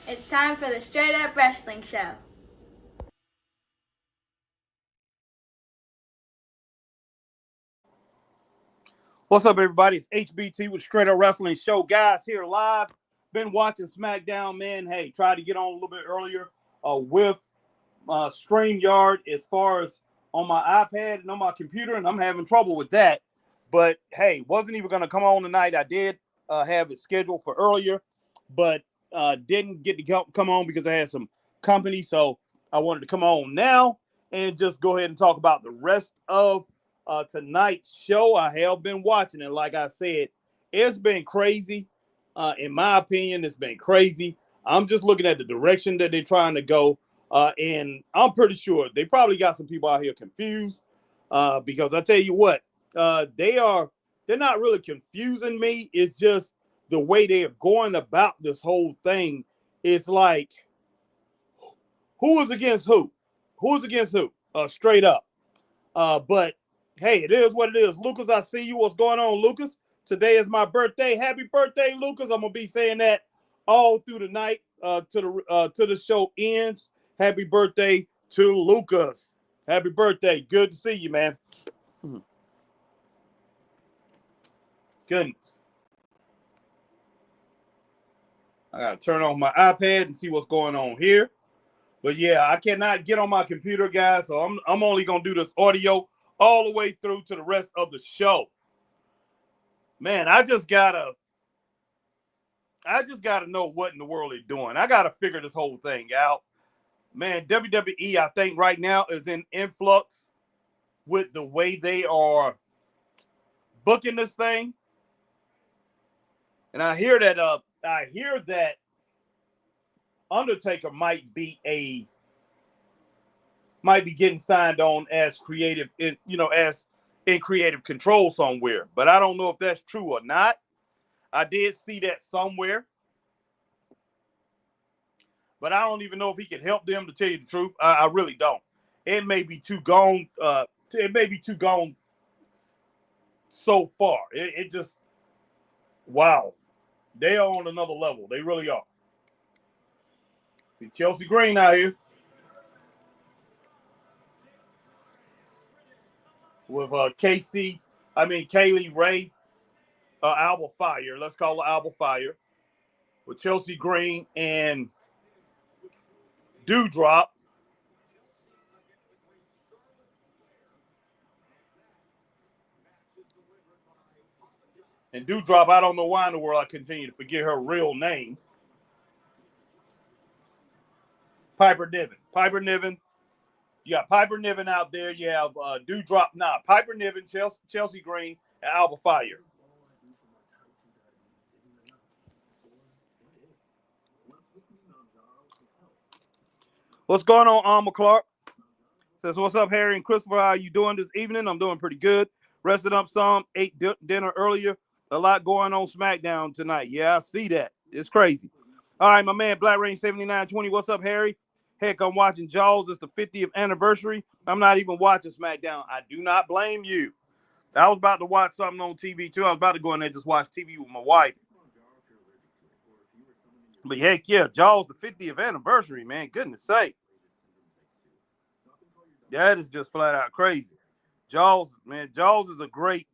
It's time for the Straight Up Wrestling Show. What's up, everybody? It's HBT with Straight Up Wrestling Show. Guys, here live. Been watching SmackDown, man. Hey, tried to get on a little bit earlier with StreamYard as far as on my iPad and on my computer, and I'm having trouble with that. But, hey, wasn't even going to come on tonight. I did have it scheduled for earlier, but didn't get to come on because I had some company. So I wanted to come on now and just go ahead and talk about the rest of tonight's show. I have been watching it. Like I said, it's been crazy. In my opinion, it's been crazy. I'm just looking at the direction that they're trying to go. And I'm pretty sure they probably got some people out here confused because I tell you what, they're not really confusing me. It's just the way they are going about this whole thing. It's like, who is against who? Who is against who? Straight up. But hey, it is what it is. Lucas, I see you. What's going on, Lucas? Today is my birthday. Happy birthday, Lucas. I'm gonna be saying that all through the night to the show ends. Happy birthday to Lucas. Happy birthday. Good to see you, man. Goodness. I gotta turn on my iPad and see what's going on here. But yeah, I cannot get on my computer, guys. So I'm only gonna do this audio all the way through to the rest of the show. Man, I just gotta know what in the world they're doing. I gotta figure this whole thing out. Man, WWE, I think right now is in influx with the way they are booking this thing. And I hear that Undertaker might be getting signed on as creative as in creative control somewhere. But I don't know if that's true or not. I did see that somewhere. But I don't even know if he can help them, to tell you the truth. I really don't. It may be too gone. It may be too gone so far. It just, wow. They are on another level. They really are. See Chelsea Green out here with Kaylee Ray, Alba Fire. Let's call her Alba Fire. With Chelsea Green and Dewdrop. And Dewdrop, I don't know why in the world I continue to forget her real name. Piper Niven. You got Piper Niven out there. You have Dewdrop. Piper Niven, Chelsea Green, and Alba Fire. What's going on, Alma Clark? Says, what's up, Harry and Christopher? How are you doing this evening? I'm doing pretty good. Rested up some, ate dinner earlier. A lot going on SmackDown tonight. Yeah, I see that. It's crazy. All right, my man, Black Rain 7920. What's up, Harry? Heck, I'm watching Jaws. It's the 50th anniversary. I'm not even watching SmackDown. I do not blame you. I was about to watch something on TV, too. I was about to go in there and just watch TV with my wife. But heck, yeah, Jaws, the 50th anniversary, man. Goodness sake. That is just flat out crazy. Jaws, man, Jaws is a great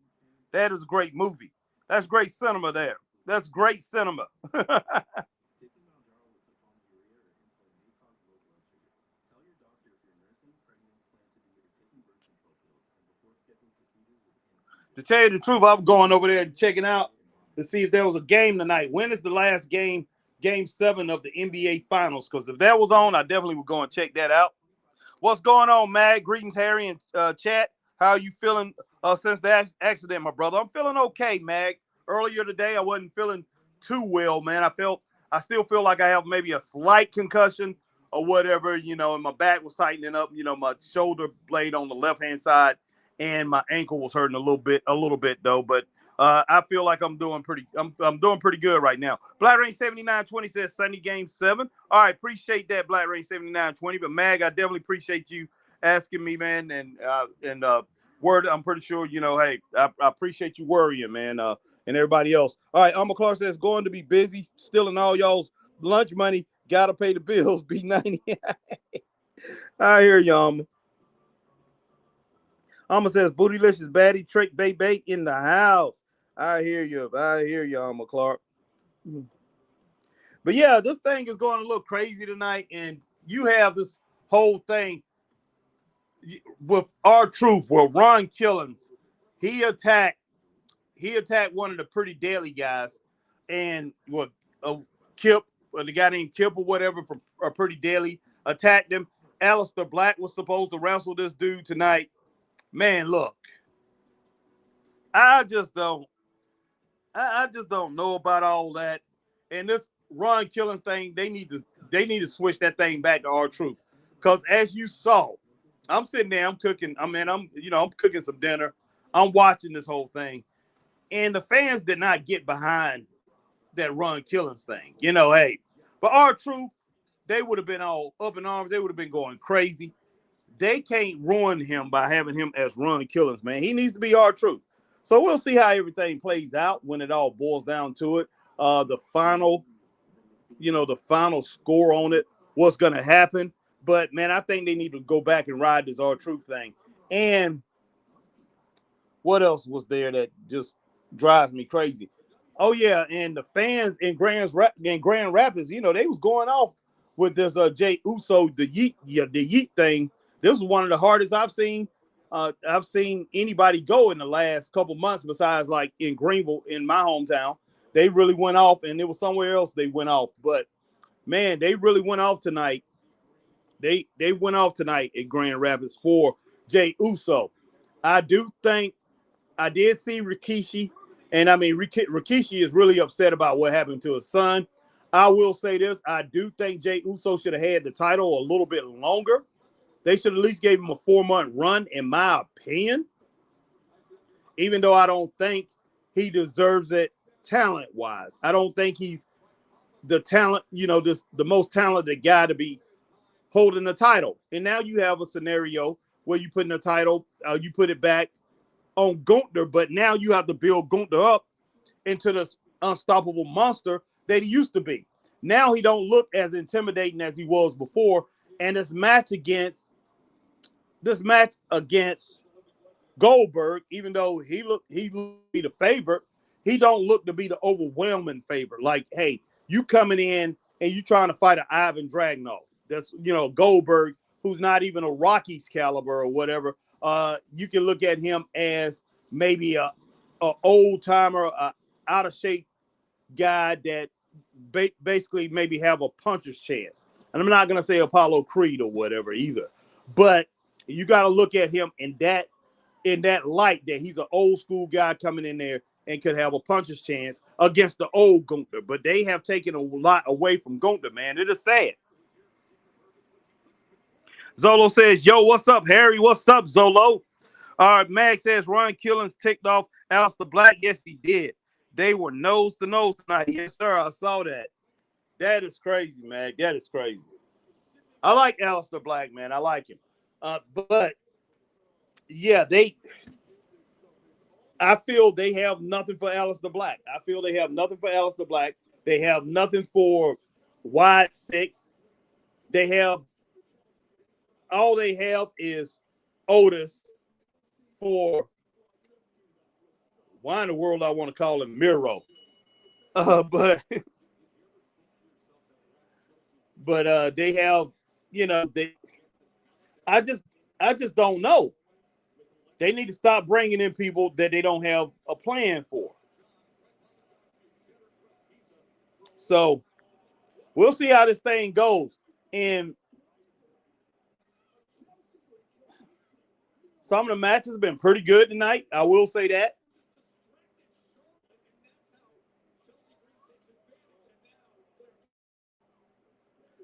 movie. That's great cinema there. That's great cinema. To tell you the truth, I'm going over there and checking out to see if there was a game tonight. When is the last game, Game 7 of the NBA Finals? Because if that was on, I definitely would go and check that out. What's going on, Mag? Greetings, Harry, and chat. How are you feeling since the accident, my brother? I'm feeling okay, Mag. Earlier today, I wasn't feeling too well, man. I still feel like I have maybe a slight concussion or whatever, and my back was tightening up, my shoulder blade on the left-hand side and my ankle was hurting a little bit though, but I feel like I'm doing pretty good right now. Black Range 7920 says Sunday game 7. All right, appreciate that, Black Range 7920. But Mag, I definitely appreciate you asking me, man, and word. I'm pretty sure hey, I appreciate you worrying, man, and everybody else. All right, Alma Clark says going to be busy, stealing all y'all's lunch money. Gotta pay the bills. B90. I hear you, Alma. Alma says bootylicious baddie trick bay in the house. I hear you, Alma Clark. But yeah, this thing is going a little crazy tonight, and you have this whole thing with R-Truth, where Ron Killings, he attacked one of the Pretty Deadly guys, and Kip, the guy named Kip or whatever from Pretty Deadly attacked him. Aleister Black was supposed to wrestle this dude tonight. Man, look, I just don't know about all that. And this Ron Killings thing, they need to switch that thing back to R-Truth. Because as you saw, I'm sitting there, I'm cooking some dinner. I'm watching this whole thing. And the fans did not get behind that Ron Killings thing. Hey. But R-Truth, they would have been all up in arms. They would have been going crazy. They can't ruin him by having him as Ron Killings, man. He needs to be R-Truth. So we'll see how everything plays out when it all boils down to it. The final score on it, what's going to happen. But, man, I think they need to go back and ride this R-Truth thing. And what else was there that just drives me crazy? Oh, yeah, and the fans in Grand Rapids, they was going off with this Jey Uso, the yeet thing. This was one of the hardest I've seen anybody go in the last couple months, besides like in Greenville, in my hometown. They really went off, and it was somewhere else they went off. But, man, they really went off tonight. They went off tonight at Grand Rapids for Jey Uso. I did see Rikishi, and I mean, Rikishi is really upset about what happened to his son. I will say this. I do think Jey Uso should have had the title a little bit longer. They should at least gave him a 4-month run, in my opinion, even though I don't think he deserves it talent-wise. I don't think he's the talent, the most talented guy to be holding the title. And now you have a scenario where you put in the title, you put it back on Gunther, but now you have to build Gunther up into this unstoppable monster that he used to be. Now he don't look as intimidating as he was before, and this match against Goldberg, even though he looked to be the favorite, he don't look to be the overwhelming favorite. Like, hey, you coming in and you trying to fight an Ivan Dragunov. That's Goldberg, who's not even a Rocky's caliber or whatever. You can look at him as maybe a old timer, out of shape guy that basically maybe have a puncher's chance. And I'm not gonna say Apollo Creed or whatever either, but you got to look at him in that light, that he's an old school guy coming in there and could have a puncher's chance against the old Gunther. But they have taken a lot away from Gunther, man. It is sad. Zolo says, yo, what's up, Harry? What's up, Zolo? All right, Mag says Ron Killings ticked off Aleister Black. Yes, he did. They were nose to nose tonight. Yes, sir. I saw that. That is crazy, Mag. That is crazy. I like Aleister Black, man. I like him. But yeah, I feel they have nothing for Aleister Black. They have nothing for Wide Six. All they have is Otis for, why in the world I want to call him Miro. But they have, I just don't know. They need to stop bringing in people that they don't have a plan for. So we'll see how this thing goes. And some of the matches have been pretty good tonight. I will say that.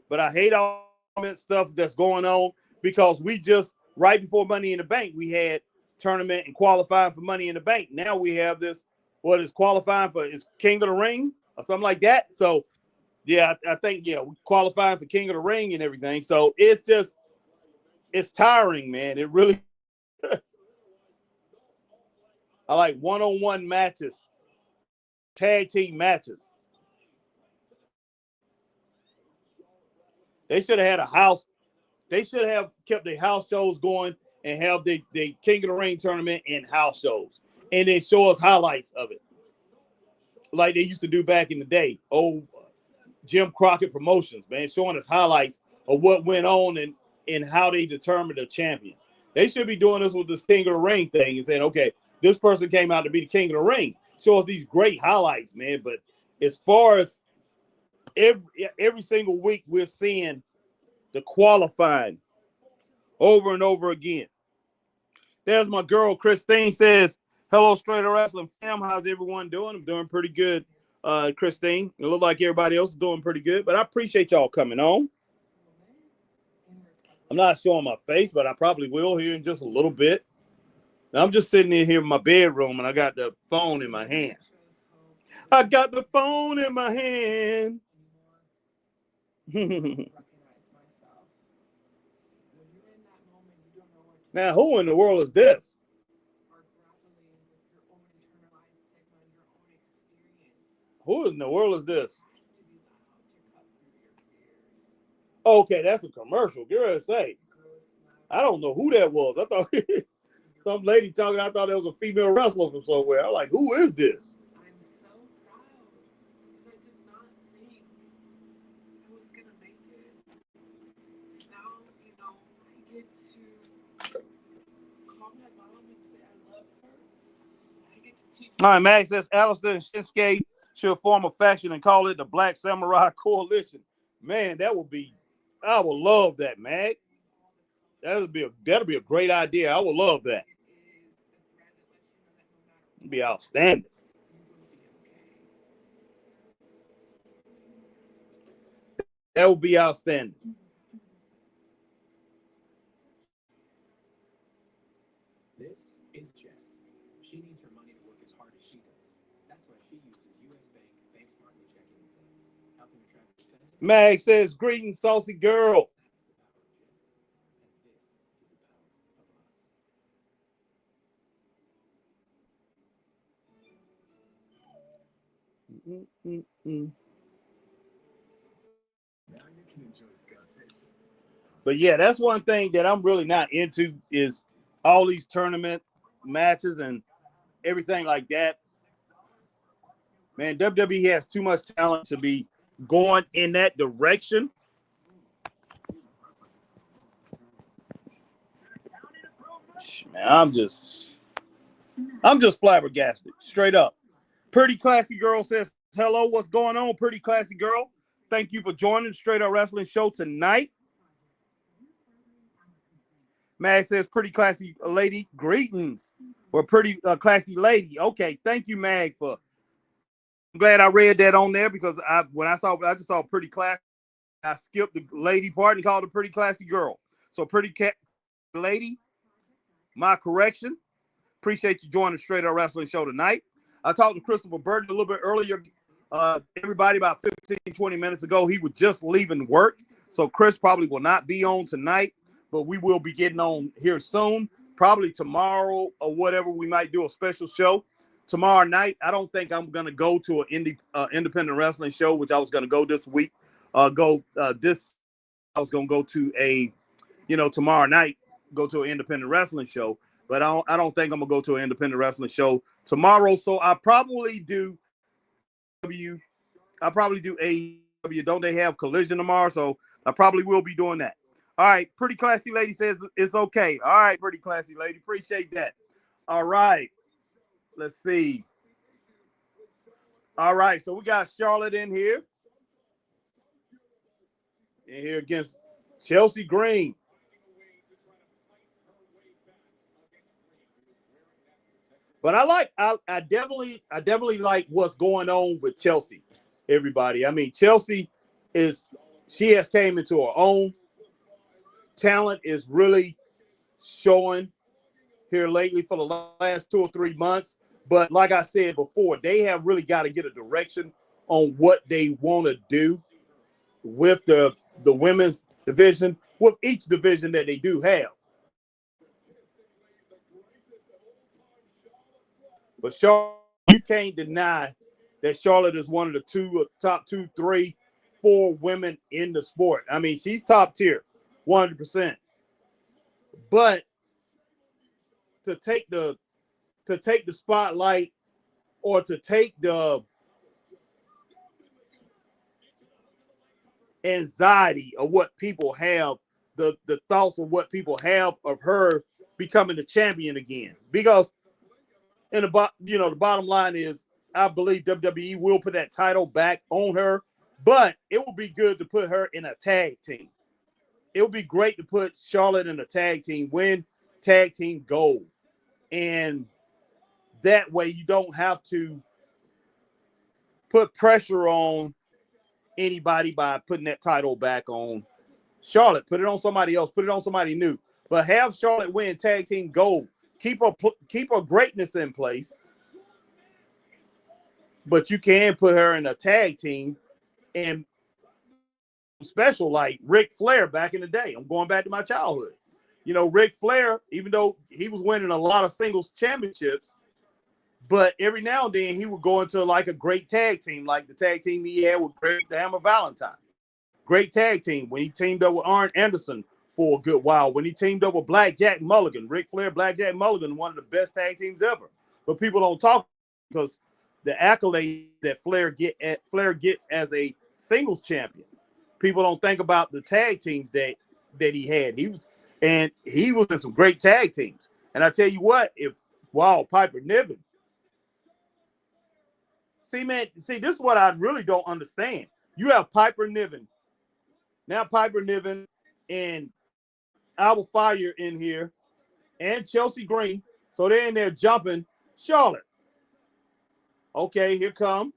But I hate all that stuff that's going on because we just, right before Money in the Bank, we had tournament and qualifying for Money in the Bank. Now we have this, what is qualifying for, is King of the Ring or something like that. So, yeah, I think, yeah, we qualifying for King of the Ring and everything. So it's just, it's tiring, man. It really, I like one-on-one matches, tag team matches. They should have had a house. They should have kept the house shows going and have the King of the Ring tournament in house shows. And then show us highlights of it. Like they used to do back in the day. Old Jim Crockett Promotions, man, showing us highlights of what went on and how they determined a champion. They should be doing this with this King of the Ring thing and saying, okay, this person came out to be the King of the Ring. Show us these great highlights, man. But as far as every single week, we're seeing the qualifying over and over again. There's my girl, Christine says, hello, Straight Wrestling fam. How's everyone doing? I'm doing pretty good, Christine. It looks like everybody else is doing pretty good, but I appreciate y'all coming on. I'm not showing my face, but I probably will here in just a little bit. Now, I'm just sitting in here in my bedroom, and I got the phone in my hand. I got the phone in my hand. Now, who in the world is this? Who in the world is this? Okay, that's a commercial. Girl, say, I don't know who that was. I thought some lady talking. I thought it was a female wrestler from somewhere. I'm like, who is this? I'm so proud because I did not think I was gonna make it. Now, I get to call my mom and say I love her. I get to teach. All right, Max says Alistair and Shinsuke should form a faction and call it the Black Samurai Coalition. Man, that would be. I would love that, Mag. That'll be a great idea. I would love that. It'd be outstanding. That would be outstanding. This is Jess. She needs her money to work as hard as she does. That's why she uses U.S. Bank Smartly checking and savings, helping attract. Mag says, greetings, saucy girl. But yeah, that's one thing that I'm really not into is all these tournament matches and everything like that. Man, WWE has too much talent to be going in that direction. Man, I'm just flabbergasted, straight up. Pretty Classy Girl says, hello, what's going on, Pretty Classy Girl? Thank you for joining the Straight Up Wrestling Show tonight. Mag says, pretty classy lady, greetings. Or pretty classy lady. Okay, thank you, Mag, for. I'm glad I read that on there because I just saw pretty classy. I skipped the lady part and called her pretty classy girl. So pretty lady, my correction. Appreciate you joining the Straight Up Wrestling Show tonight. I talked to Christopher Burton a little bit earlier. Everybody about 15, 20 minutes ago. He was just leaving work. So Chris probably will not be on tonight, but we will be getting on here soon. Probably tomorrow or whatever. We might do a special show tomorrow night. I don't think I'm going to go to an independent wrestling show, which I was going to go this week. I was going to go to a, tomorrow night, go to an independent wrestling show. But I don't think I'm going to go to an independent wrestling show tomorrow. So I'll probably do AEW. Don't they have Collision tomorrow? So I probably will be doing that. All right. Pretty Classy Lady says it's okay. All right, Pretty Classy Lady. Appreciate that. All right. Let's see. All right. So we got Charlotte in here. In here against Chelsea Green. But I definitely like what's going on with Chelsea. Everybody, I mean, Chelsea she has came into her own. Talent is really showing here lately for the last 2 or 3 months. But like I said before, they have really got to get a direction on what they want to do with the women's division, with each division that they do have. But Charlotte, you can't deny that Charlotte is one of the top 2, 3, 4 women in the sport. I mean, she's top tier, 100%. But to take the spotlight, or to take the anxiety of what people have, the thoughts of what people have of her becoming the champion again, because the bottom line is, I believe WWE will put that title back on her, but it would be good to put her in a tag team. It would be great to put Charlotte in a tag team, win tag team gold. And that way you don't have to put pressure on anybody by putting that title back on Charlotte. Put it on somebody else. Put it on somebody new. But have Charlotte win tag team gold. Keep her greatness in place. But you can put her in a tag team and special like Ric Flair back in the day. I'm going back to my childhood. Ric Flair, even though he was winning a lot of singles championships, but every now and then he would go into like a great tag team, like the tag team he had with Greg the Hammer Valentine. Great tag team when he teamed up with Arn Anderson for a good while. When he teamed up with Blackjack Mulligan, Ric Flair, Blackjack Mulligan, one of the best tag teams ever. But people don't talk because the accolades that Flair gets as a singles champion. People don't think about the tag teams that he had. He was in some great tag teams. And I tell you what, Piper Niven. See, this is what I really don't understand. You have Piper Niven. Now Piper Niven and Alba Fire in here and Chelsea Green. So they're in there jumping Charlotte. Okay, here come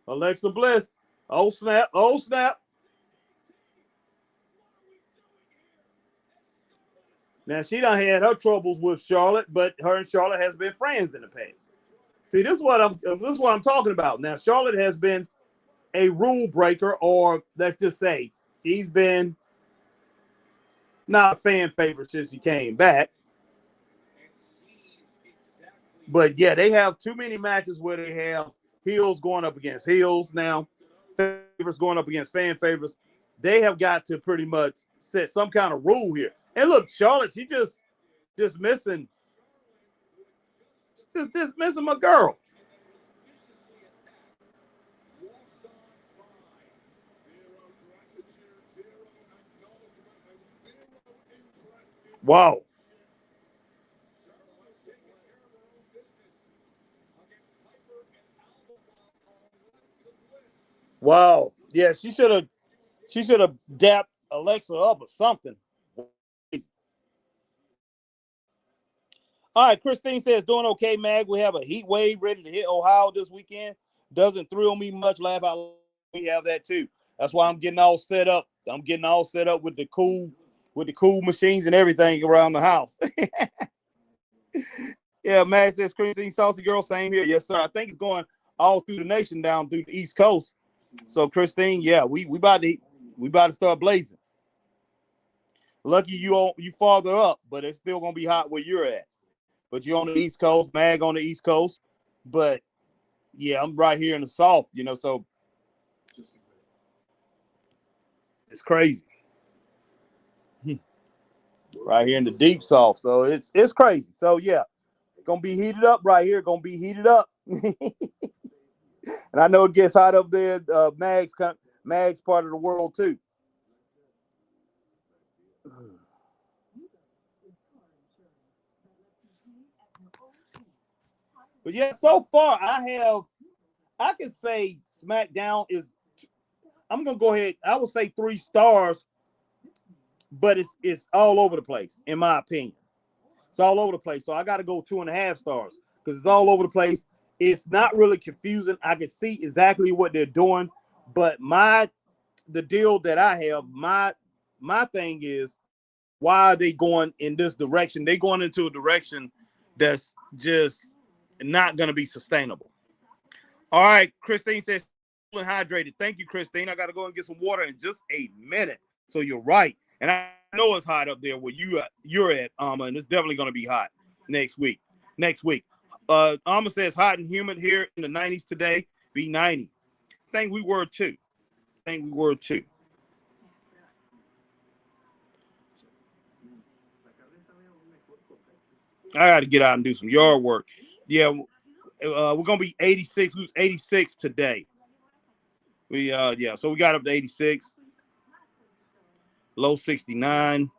Alexa Bliss. Oh, snap. Oh, snap. Now, she done had her troubles with Charlotte, but her and Charlotte has been friends in the past. See, this is what I'm talking about. Now, Charlotte has been a rule breaker, or let's just say she's been not a fan favorite since she came back. But yeah, they have too many matches where they have heels going up against heels now, favorites going up against fan favorites. They have got to pretty much set some kind of rule here. And look, Charlotte, she just dismissing my girl. Wow. Wow. Yeah, she should have dapped Alexa up or something. All right, Christine says, doing okay, Mag. We have a heat wave ready to hit Ohio this weekend. Doesn't thrill me much. Laugh out loud. We have that too. That's why I'm getting all set up. I'm getting all set up with the cool machines and everything around the house. Yeah, Mag says, Christine, Saucy Girl, same here. Yes, sir. I think it's going all through the nation down through the East Coast. So, Christine, yeah, we about to start blazing. Lucky you farther up, but it's still gonna be hot where you're at. But you're on the East Coast, Mag on the East Coast. But yeah, I'm right here in the South, so it's crazy. Right here in the deep South. So it's crazy. So yeah, gonna be heated up right here. Gonna be heated up. And I know it gets hot up there, Mag's part of the world too. But yeah, so far I can say SmackDown is. I'm gonna go ahead. I would say 3 stars, but it's all over the place in my opinion. It's all over the place. So I got to go 2.5 stars because it's all over the place. It's not really confusing. I can see exactly what they're doing, but the deal that I have, my thing is, why are they going in this direction? They going into a direction that's just not going to be sustainable. All right, Christine says, cool and hydrated. Thank you, Christine. I got to go and get some water in just a minute. So you're right. And I know it's hot up there where you're at, and it's definitely going to be hot next week. Alma says hot and humid here in the 90s today. Be 90. I think we were too. I got to get out and do some yard work. Yeah, we're gonna be 86. We was 86 today. So we got up to 86, low 69.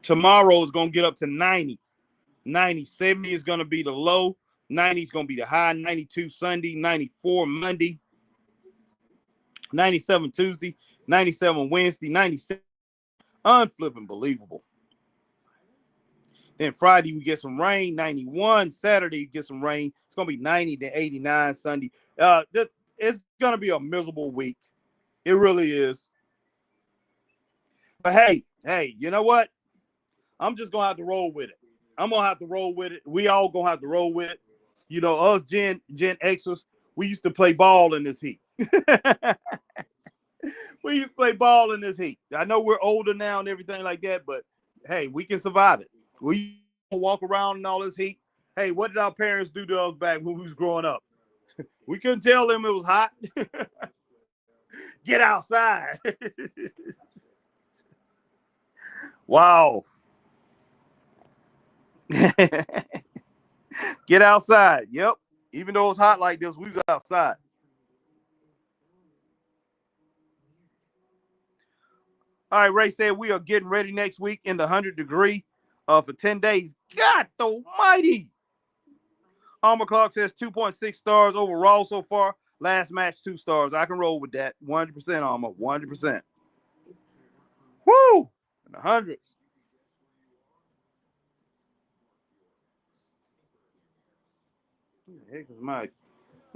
Tomorrow is gonna get up to 90. 70 is gonna be the low. 90 is gonna be the high. 92 Sunday, 94 Monday, 97 Tuesday, 97 Wednesday, 97. Unflipping believable. Then Friday we get some rain. 91 Saturday we get some rain. It's gonna be 90 to 89 Sunday. It's gonna be a miserable week. It really is. But hey, you know what? I'm just gonna have to roll with it. I'm gonna have to roll with it. We all gonna have to roll with it. You know, us Gen Xers, we used to play ball in this heat. We used to play ball in this heat. I know we're older now and everything like that, but hey, we can survive it. We walk around in all this heat. Hey, what did our parents do to us back when we was growing up? We couldn't tell them it was hot. Get outside. Wow. Get outside. Yep. Even though it's hot like this, we was outside. All right, Ray said we are getting ready next week in the 100-degree for 10 days. God almighty. Alma Clark says 2.6 stars overall so far. Last match, 2 stars. I can roll with that. 100%, Alma. 100%. Woo! In the hundreds. What the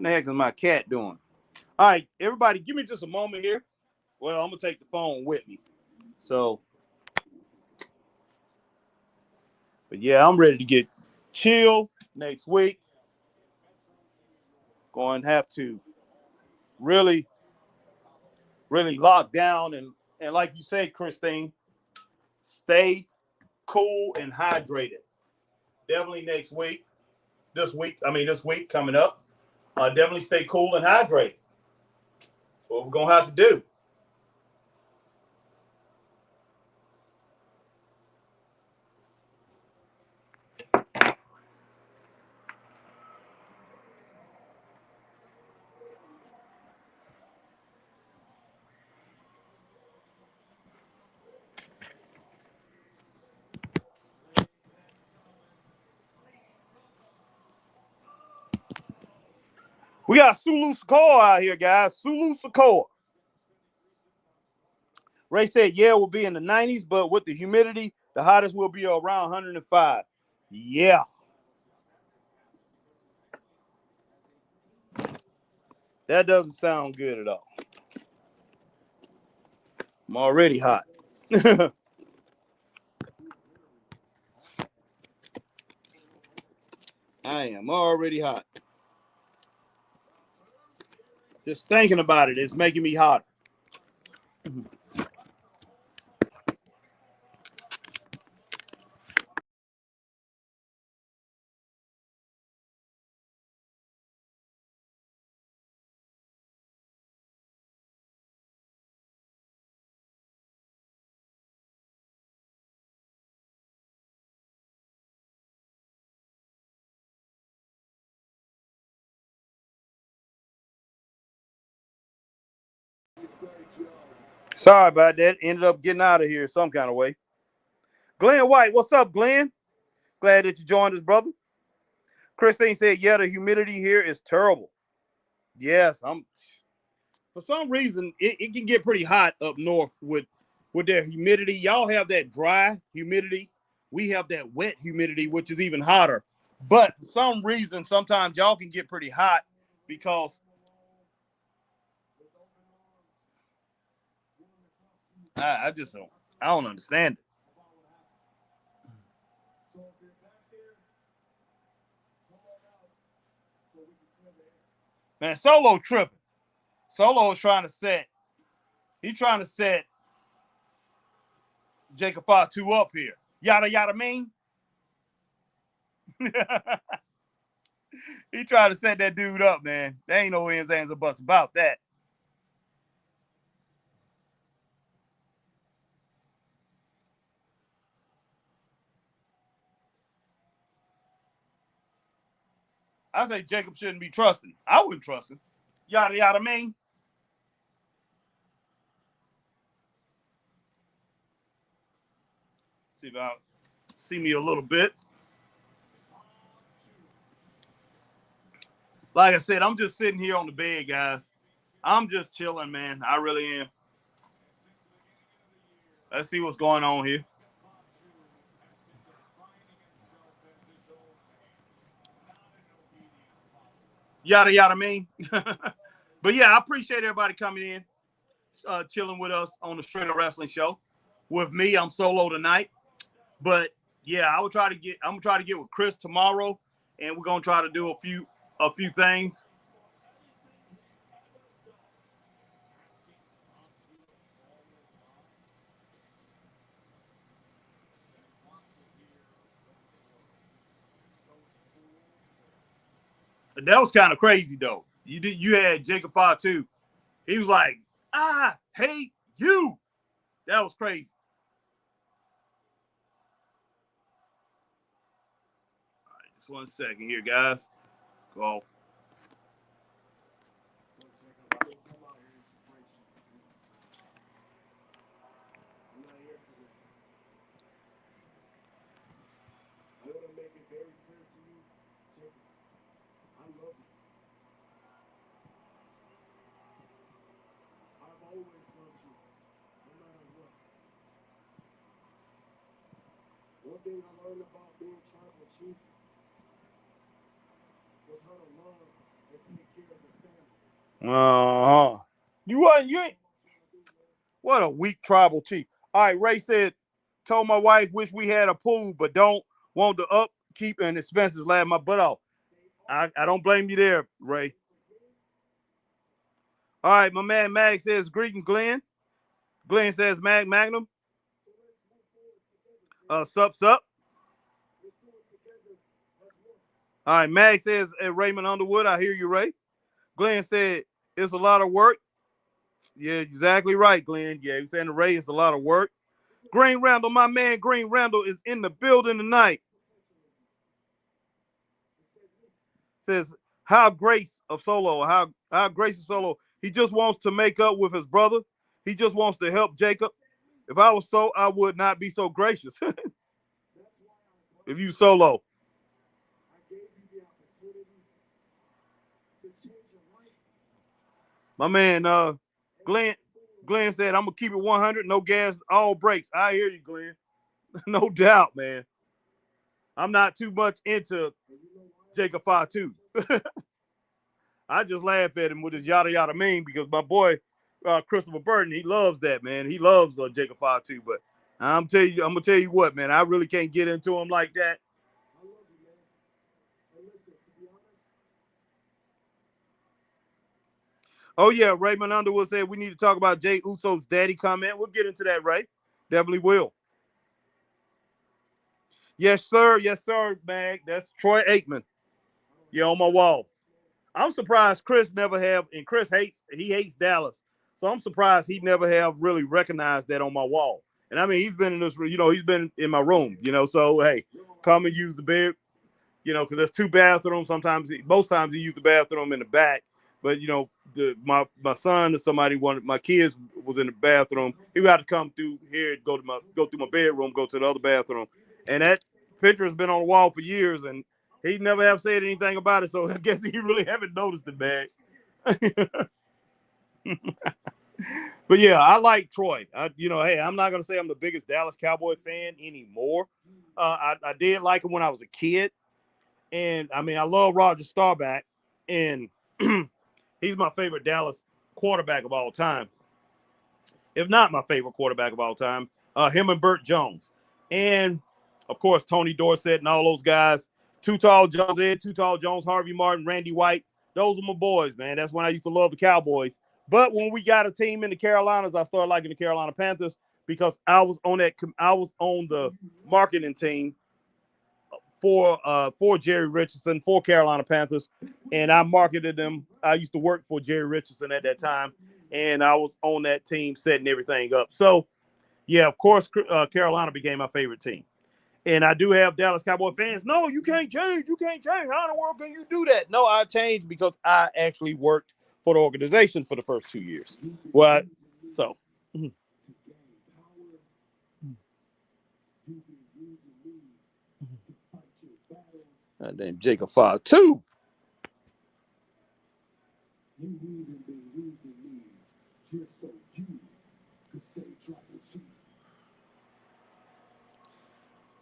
heck is my cat doing? All right, everybody, give me just a moment here. Well, I'm going to take the phone with me. So, but yeah, I'm ready to get chill next week. Going to have to really lock down and like you said, Christine, stay cool and hydrated. Definitely next week. This week coming up. Definitely stay cool and hydrated. What we're going to have to do. We got Sulu Sokoa out here, guys. Sulu Sokoa. Ray said, yeah, we'll be in the 90s, but with the humidity, the hottest will be around 105. Yeah. That doesn't sound good at all. I'm already hot. I am already hot. Just thinking about it is making me hot. Sorry about that. Ended up getting out of here some kind of way. Glenn White, what's up, Glenn? Glad that you joined us, brother. Christine said, yeah, the humidity here is terrible. Yes, for some reason, it can get pretty hot up north with their humidity. Y'all have that dry humidity We have that wet humidity, which is even hotter. But for some reason, sometimes y'all can get pretty hot because I just don't understand it. Man, Solo tripping. Solo is trying to set. He's trying to set Jacob Fatu up here. Yada yada mean. He tried to set that dude up, man. There ain't no ends, ands, or buts about that. I say Jacob shouldn't be trusting. I wouldn't trust him. Yada yada mean. See if I'll see me a little bit. Like I said, I'm just sitting here on the bed, guys. I'm just chilling, man. I really am. Let's see what's going on here. Yada yada mean. But yeah, I appreciate everybody coming in, chilling with us on the Straight Up Wrestling Show. With me, I'm solo tonight. But yeah, I'm gonna try to get with Chris tomorrow, and we're gonna try to do a few things. That was kind of crazy though. You had Jacob Fatu. He was like, I hate you. That was crazy. All right, just 1 second here, guys. Go. One thing I learned about being tribal chief was how to love and take care of your family. You ain't. What a weak tribal chief. All right, Ray said, told my wife, wish we had a pool, but don't want the upkeep and expenses laugh my butt off. I don't blame you there, Ray. All right, my man Mag says, greetings, Glenn. Glenn says, Magnum. Sup. All right, Mag says, Raymond Underwood, I hear you, Ray. Glenn said, it's a lot of work. Yeah, exactly right, Glenn. Yeah, he's saying the Ray is a lot of work. Green Randall, my man Green Randall is in the building tonight. Says, how Grace of Solo, how Grace of Solo, he just wants to make up with his brother. He just wants to help Jacob. If I was so, I would not be so gracious. If you Solo. My man, Glenn said, I'm gonna keep it 100, no gas, all brakes. I hear you, Glenn. No doubt, man. I'm not too much into Jacob Fatu. I just laugh at him with his yada yada mean because my boy Christopher Burton, he loves that, man. He loves Jacob Fatu, but I'm gonna tell you what, man. I really can't get into him like that. Oh yeah, Raymond Underwood said we need to talk about Jay Uso's daddy comment. We'll get into that, Ray. Definitely will. Yes, sir. Yes, sir, Mag. That's Troy Aikman. Yeah, on my wall. I'm surprised Chris never have, and Chris hates Dallas. So I'm surprised he never have really recognized that on my wall. And I mean, he's been in this, he's been in my room, so hey, come and use the bed, because there's 2 bathrooms. Most times he used the bathroom in the back. But my son or somebody my kids was in the bathroom. He would have to come through here, go through my bedroom, go to the other bathroom. And that picture has been on the wall for years, and he never have said anything about it. So I guess he really haven't noticed it, man. But yeah, I like Troy. Hey, I'm not gonna say I'm the biggest Dallas Cowboy fan anymore, I did like him when I was a kid. And, I mean, I love Roger Staubach. And he's my favorite Dallas quarterback of all time, if not my favorite quarterback of all time. Him and Burt Jones. And, of course, Tony Dorsett and all those guys. Too Tall Jones, Too Tall Jones, Harvey Martin, Randy White. Those are my boys, man. That's when I used to love the Cowboys. But when we got a team in the Carolinas, I started liking the Carolina Panthers because I was on the marketing team for Jerry Richardson, for Carolina Panthers, and I marketed them. I used to work for Jerry Richardson at that time, and I was on that team setting everything up. So, yeah, of course, Carolina became my favorite team. And I do have Dallas Cowboy fans. No, you can't change. You can't change. How in the world can you do that? No, I changed because I actually worked for the organization for the first 2 years. What? So. And then Jacob 5-2.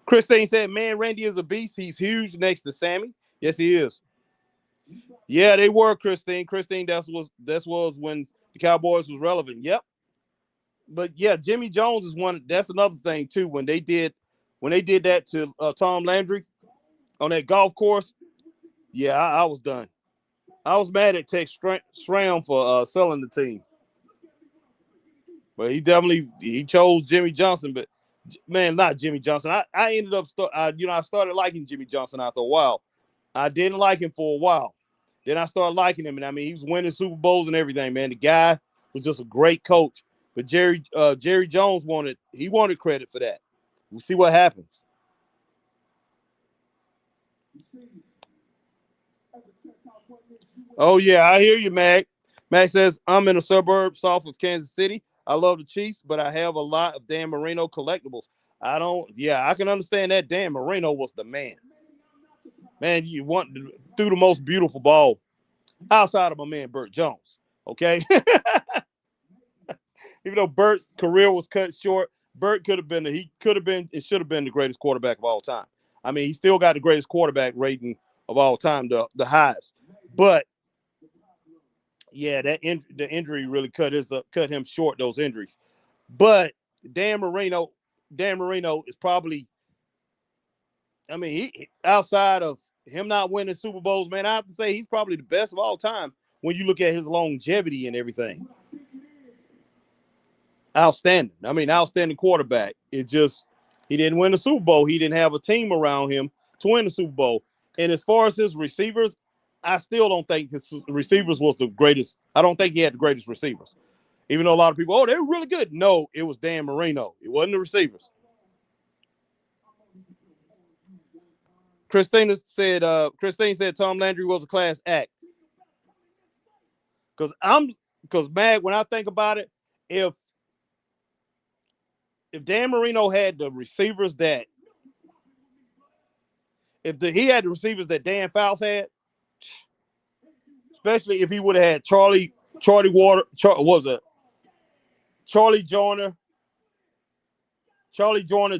Christine said, man, Randy is a beast. He's huge next to Sammy. Yes, he is. Yeah, they were, Christine. Christine, that was when the Cowboys was relevant. Yep. But yeah, Jimmy Jones is one. That's another thing too. When they did that to Tom Landry on that golf course, yeah, I was done. I was mad at Tex Schramm for selling the team. But he chose Jimmy Johnson. But man, not Jimmy Johnson. I ended up I started liking Jimmy Johnson after a while. I didn't like him for a while. Then I started liking him, and I mean, he was winning Super Bowls and everything. Man, the guy was just a great coach. But Jerry Jones wanted credit for that. We'll see what happens. Oh yeah, I hear you, Mac. Mac says I'm in a suburb south of Kansas City. I love the Chiefs, but I have a lot of Dan Marino collectibles. I can understand that. Dan Marino was the man. Man, you threw the most beautiful ball outside of my man Burt Jones. Okay. Even though Burt's career was cut short, Burt should have been the greatest quarterback of all time. I mean, he still got the greatest quarterback rating of all time, the highest. But yeah, the injury really cut him short, those injuries. But Dan Marino is probably, I mean, he outside of him not winning Super Bowls, man, I have to say he's probably the best of all time when you look at his longevity and everything. Outstanding. I mean, outstanding quarterback. It just, he didn't win the Super Bowl. He didn't have a team around him to win the Super Bowl. And as far as his receivers, I still don't think his receivers was the greatest. I don't think he had the greatest receivers. Even though a lot of people, they were really good. No, it was Dan Marino. It wasn't the receivers. Christine said Tom Landry was a class act. Because man, when I think about it, if Dan Marino had the receivers that, he had the receivers that Dan Fouts had, especially if he would have had Charlie Joyner,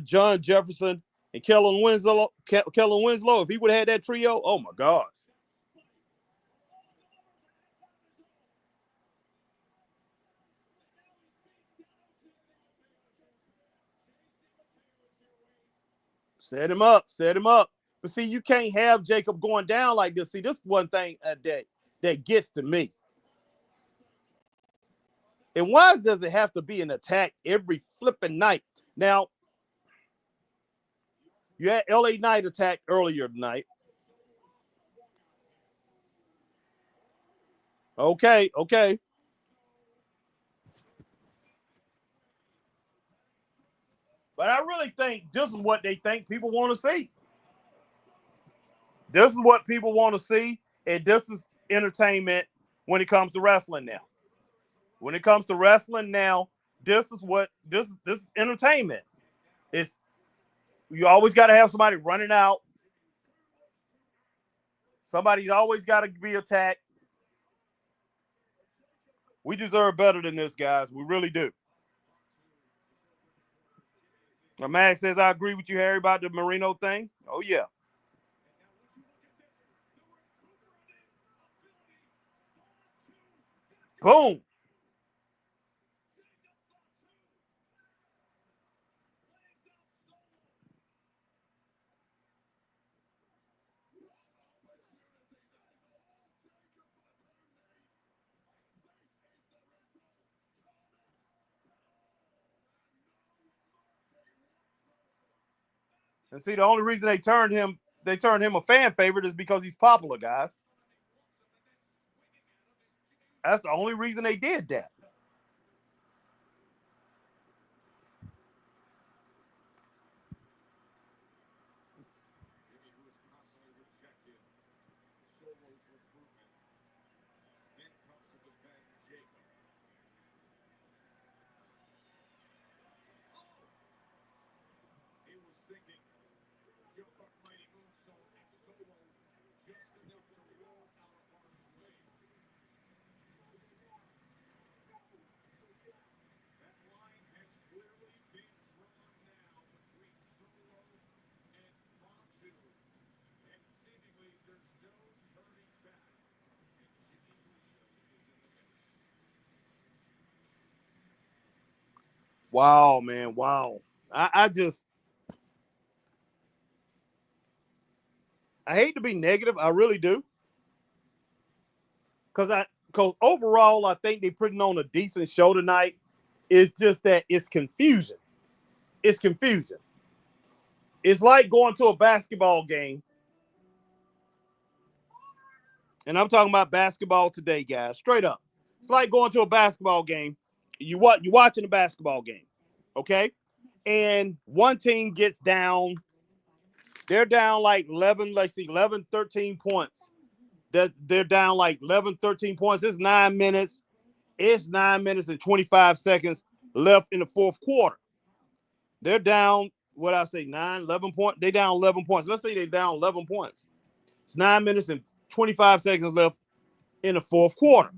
John Jefferson, and Kellen Winslow. If he would have had that trio, oh my gosh. Set him up. But see, you can't have Jacob going down like this. See, this is one thing that gets to me. And why does it have to be an attack every flipping night? Now, you had LA Knight attack earlier tonight. Okay. But I really think this is what they think people want to see. This is what people want to see, and this is entertainment when it comes to wrestling now. When it comes to wrestling now, this is entertainment. It's, you always got to have somebody running out. Somebody's always got to be attacked. We deserve better than this, guys. We really do. Mag says, I agree with you, Harry, about the Marino thing. Oh, yeah. Boom. And see, the only reason they turned him a fan favorite is because he's popular, guys. That's the only reason they did that. Wow, man. Wow. I hate to be negative. I really do. Because overall, I think they're putting on a decent show tonight. It's just that it's confusing. It's confusing. It's like going to a basketball game. And I'm talking about basketball today, guys. Straight up. It's like going to a basketball game. You're watching a basketball game. Okay? And one team gets down. They're down like 11, 13 points. They're down like 11, 13 points. It's 9 minutes. It's 9 minutes and 25 seconds left in the fourth quarter. They're down, 11 points. They're down 11 points. Let's say they're down 11 points. It's 9 minutes and 25 seconds left in the fourth quarter.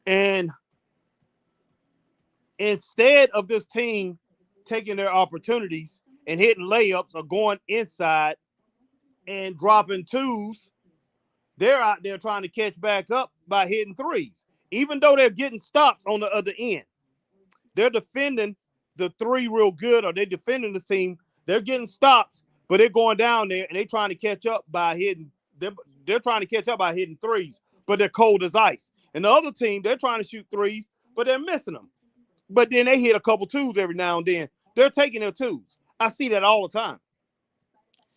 And instead of this team taking their opportunities and hitting layups or going inside and dropping twos, they're out there trying to catch back up by hitting threes. Even though they're getting stops on the other end, they're defending the three real good, or they're defending the team. They're getting stops, but they're going down there and they're trying to catch up by hitting. They're trying to catch up by hitting threes, but they're cold as ice. And the other team, they're trying to shoot threes, but they're missing them. But then they hit a couple twos every now and then. They're taking their twos. I see that all the time.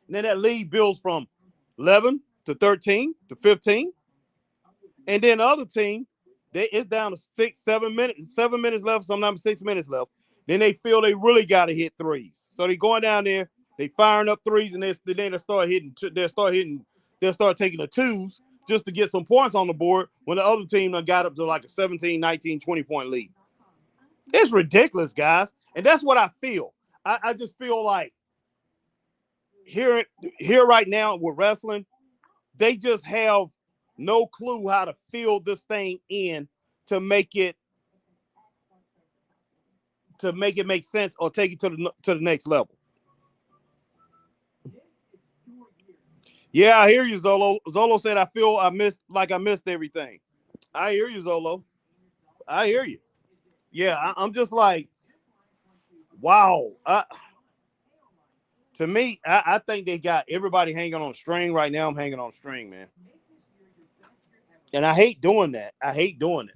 And then that lead builds from 11 to 13 to 15. And then the other team, it's down to 7 minutes left, sometimes 6 minutes left. Then they feel they really got to hit threes. So they're going down there, they firing up threes, and then they start taking the twos just to get some points on the board when the other team got up to like a 17, 19, 20-point lead. It's ridiculous, guys. And that's what I feel. I just feel like here right now with wrestling, they just have no clue how to fill this thing in to make it make sense or take it to the next level. Yeah, I hear you, Zolo. Zolo said, I missed everything. I hear you, Zolo. I hear you. Yeah, I'm just like, wow. To me, I think they got everybody hanging on a string right now. I'm hanging on a string, man. And I hate doing that. I hate doing it.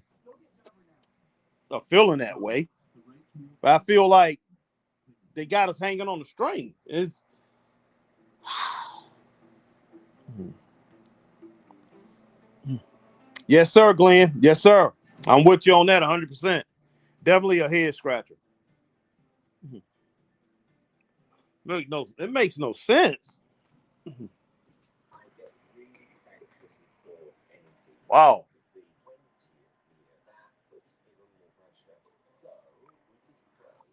I'm feeling that way. But I feel like they got us hanging on the string. It's Yes, sir, Glenn. Yes, sir. I'm with you on that 100%. Definitely a head scratcher. It makes no sense. Wow.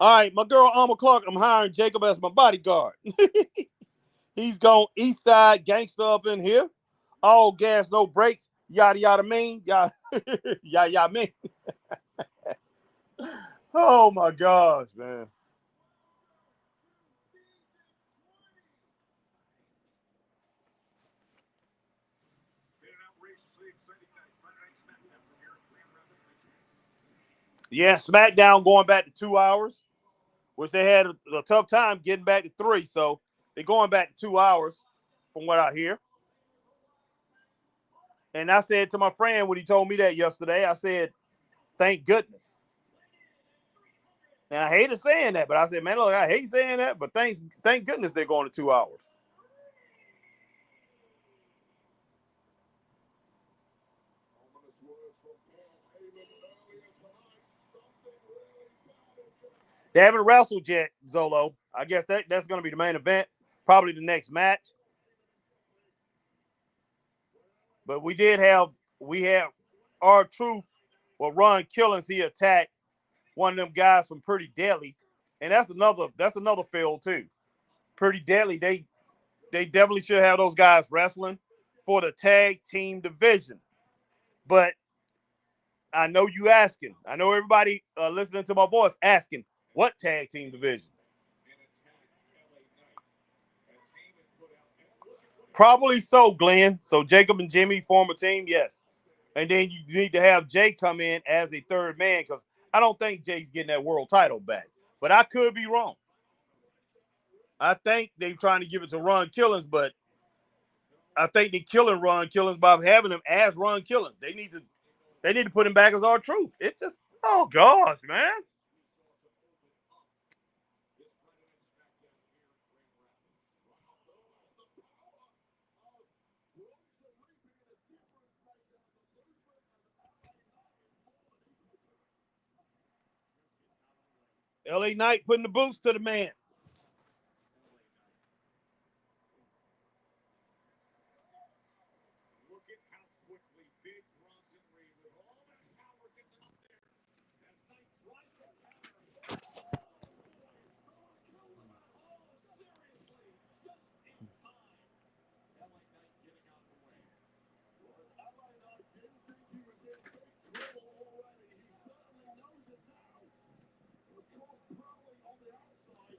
All right, my girl Alma Clark, I'm hiring Jacob as my bodyguard. He's going east side gangster up in here. All gas, no brakes. Yada, yada, mean. Yada, yada, mean. Oh my gosh, man. Yeah, SmackDown going back to 2 hours, which they had a tough time getting back to 3. So they're going back to 2 hours from what I hear. And I said to my friend when he told me that yesterday, I said, thank goodness. And I hated saying that, but I said, man, look, I hate saying that, but thank goodness they're going to 2 hours. They haven't wrestled yet, Zolo. I guess that's going to be the main event, probably the next match. But we have R-Truth, well, Ron Killings, he attacked one of them guys from Pretty Deadly, and that's another field too. Pretty Deadly, they definitely should have those guys wrestling for the tag team division. But I know you asking. I know everybody listening to my voice asking, what tag team division? Probably so, Glenn. So Jacob and Jimmy form a team, yes. And then you need to have Jay come in as a third man because I don't think Jay's getting that world title back. But I could be wrong. I think they're trying to give it to Ron Killings, but I think they're killing Ron Killings by having him as Ron Killings. They need to put him back as R-Truth. It just, oh gosh, man. LA Knight putting the boots to the man.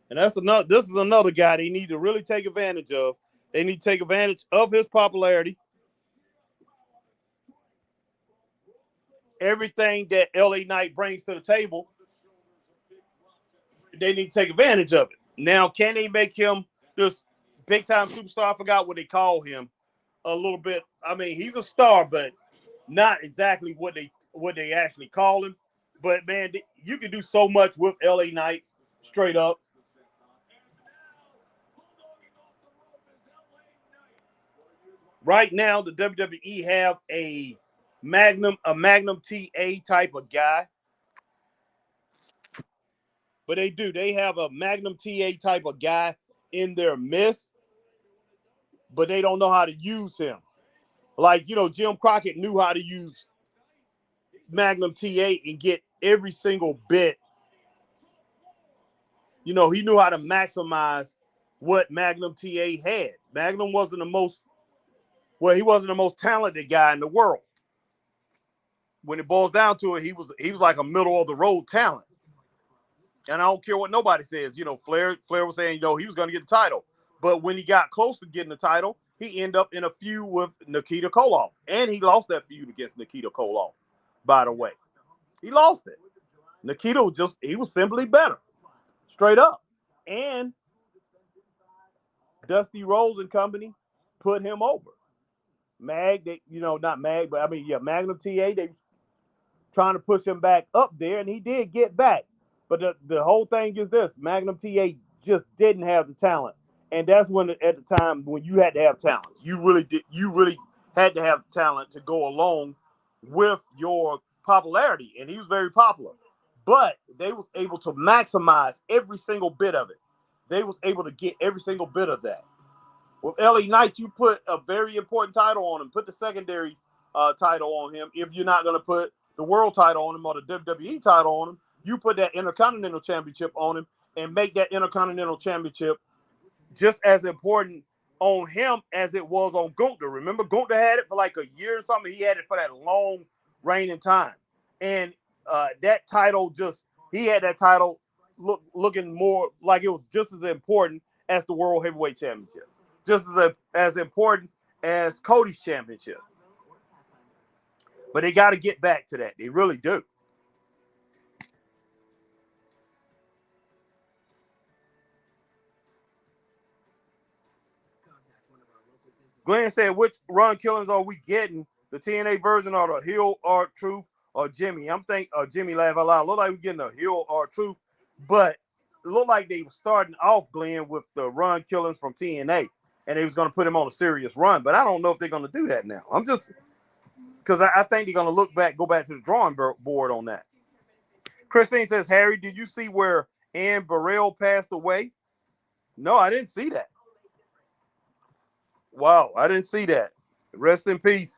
And this is another guy they need to really take advantage of. They need to take advantage of his popularity. Everything that LA Knight brings to the table, they need to take advantage of it. Now, can they make him this big time superstar? I forgot what they call him a little bit. I mean, he's a star, but not exactly what they actually call him. But man, you can do so much with LA Knight straight up. Right now, the WWE have a Magnum TA type of guy. But they have a Magnum TA type of guy in their midst, but they don't know how to use him. Like, Jim Crockett knew how to use Magnum TA and get every single bit. He knew how to maximize what Magnum TA had. Magnum wasn't he wasn't the most talented guy in the world. When it boils down to it, he was like a middle of the road talent. And I don't care what nobody says. Flair was saying, he was going to get the title. But when he got close to getting the title, he ended up in a feud with Nikita Koloff. And he lost that feud against Nikita Koloff, by the way. He lost it. Nikita was simply better. Straight up. And Dusty Rhodes and company put him over. Not Mag, but Magnum TA, they trying to push him back up there, and he did get back. But the whole thing is this: Magnum TA just didn't have the talent, and that's when at the time when you had to have talent, you really had to have talent to go along with your popularity, and he was very popular. But they was able to maximize every single bit of it. They was able to get every single bit of that. With LA Knight, you put a very important title on him. Put the secondary title on him. If you're not going to put the world title on him or the WWE title on him, you put that Intercontinental Championship on him and make that Intercontinental Championship just as important on him as it was on Gunther. Remember, Gunther had it for like a year or something. He had it for that long reigning time. And that title he had that title looking more like it was just as important as the World Heavyweight Championship, just as important as Cody's championship. But they got to get back to that. They really do. Glenn said, which Ron Killings are we getting? The TNA version or the Heel or Truth or Jimmy? I'm thinking Jimmy laugh out loud. Look like we're getting a Heel or Truth, but it looked like they were starting off, Glenn, with the Ron Killings from TNA, and they was going to put him on a serious run. But I don't know if they're going to do that now. I'm just because I think they're going to go back to the drawing board on that. Christine says, Harry, did you see where Ann Burrell passed away? No, I didn't see that. Wow, I didn't see that. Rest in peace.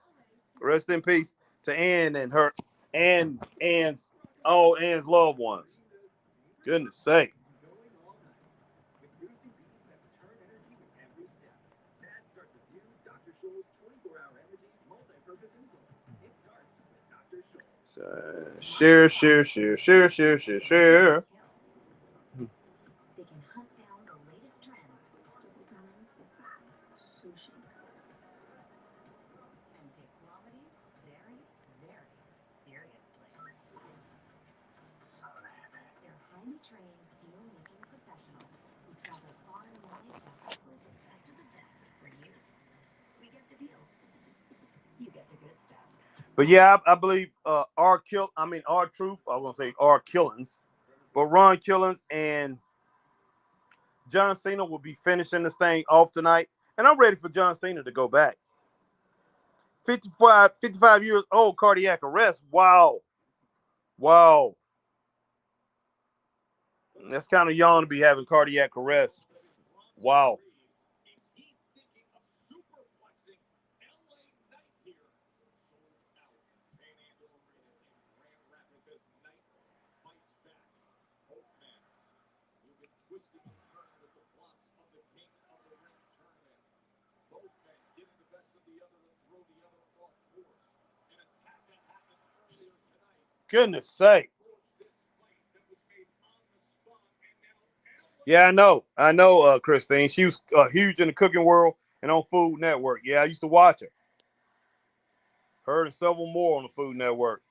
Rest in peace to Ann and her and all Ann's loved ones. Goodness sake. Share. But yeah, I believe R Truth, I was gonna say R Killings, but Ron Killings and John Cena will be finishing this thing off tonight. And I'm ready for John Cena to go back. 55 years old, cardiac arrest. Wow. That's kind of young to be having cardiac arrest. Wow. Goodness sake. Yeah, I know, Christine. She was huge in the cooking world and on Food Network. Yeah, I used to watch her. Her and several more on the Food Network.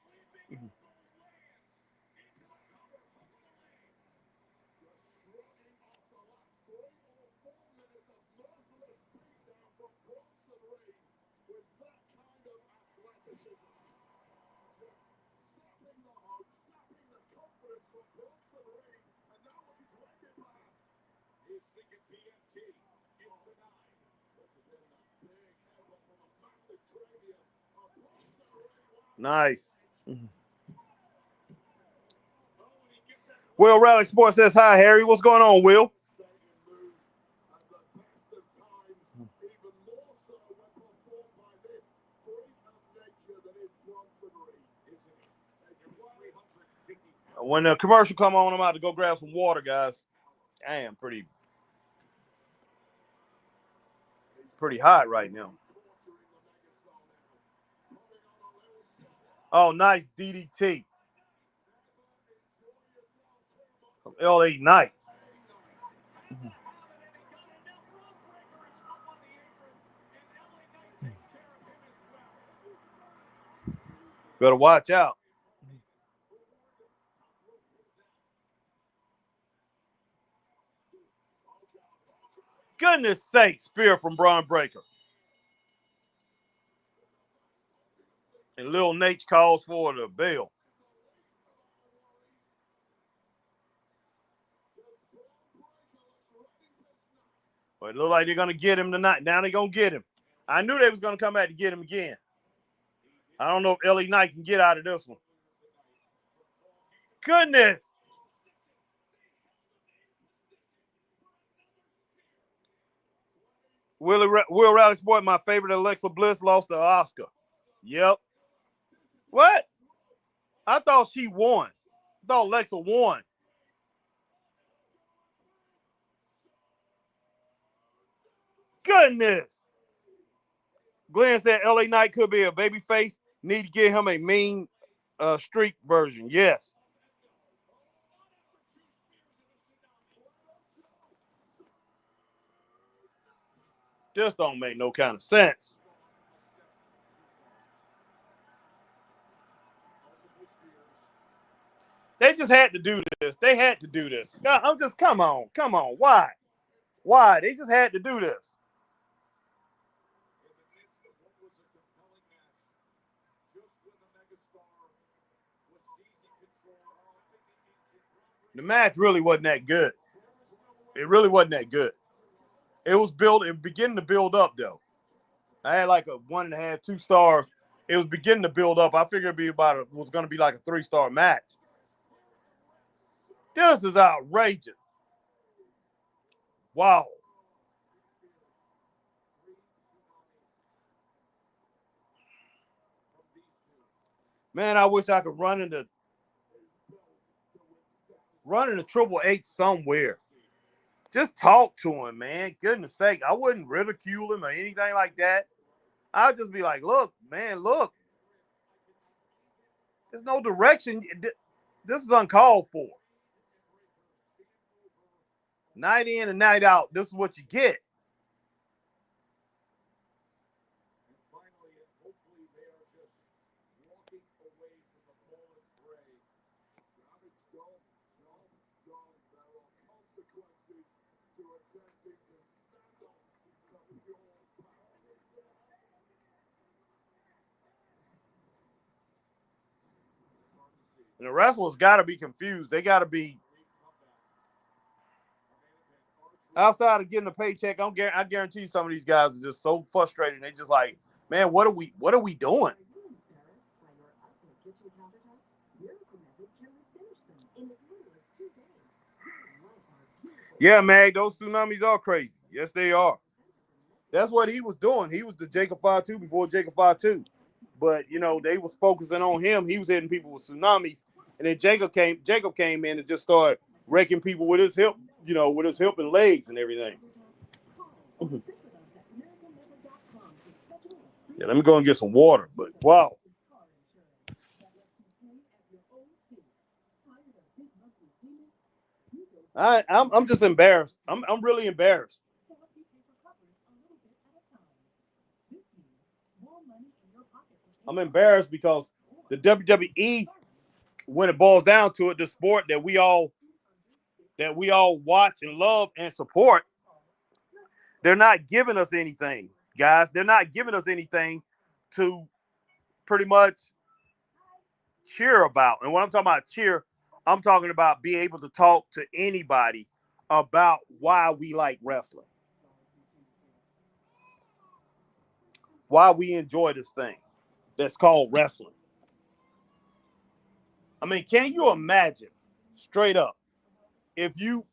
Nice. Will Rally Sports says, hi, Harry. What's going on, Will? When the commercial come on, I'm about to go grab some water, guys. I am pretty hot right now. Oh, nice DDT. LA Knight. Better watch out. Goodness sake, spear from Braun Breaker. And Lil Nate calls for the bell. But it looks like they're going to get him tonight. Now they're going to get him. I knew they was going to come back to get him again. I don't know if LA Knight can get out of this one. Goodness. Will Rally Sport, my favorite Alexa Bliss, lost to Oscar. Yep. What? I thought she won. I thought Alexa won. Goodness. Glenn said LA Knight could be a babyface. Need to get him a mean streak version. Yes. This don't make no kind of sense. They just had to do this. They had to do this. I'm just, come on. Why? Why? They just had to do this. The match really wasn't that good. It really wasn't that good. It was beginning to build up, though. I had like a 1.5, 2 stars. It was beginning to build up. I figured it was going to be like a 3-star match. This is outrageous. Wow. Man, I wish I could run into Triple H somewhere. Just talk to him, man. Goodness sake. I wouldn't ridicule him or anything like that. I'd just be like, look, man, look. There's no direction. This is uncalled for. Night in and night out, this is what you get. And the wrestlers got to be confused. They got to be outside of getting a paycheck. I guarantee some of these guys are just so frustrated. They just like, man, what are we doing? Yeah, Mag, those tsunamis are crazy. Yes, they are. That's what he was doing. He was the Jacob 5-2 before Jacob 5-2. But, you know, they was focusing on him. He was hitting people with tsunamis. And then Jacob came in and just started wrecking people with his hip, you know, with his hip and legs and everything. Yeah, let me go and get some water. But, wow. I'm just embarrassed. I'm really embarrassed. I'm embarrassed because the WWE, when it boils down to it, the sport that we all watch and love and support, they're not giving us anything, guys. They're not giving us anything to pretty much cheer about. And when I'm talking about cheer, I'm talking about be able to talk to anybody about why we like wrestling, why we enjoy this thing that's called wrestling. I mean, can you imagine, straight up, if you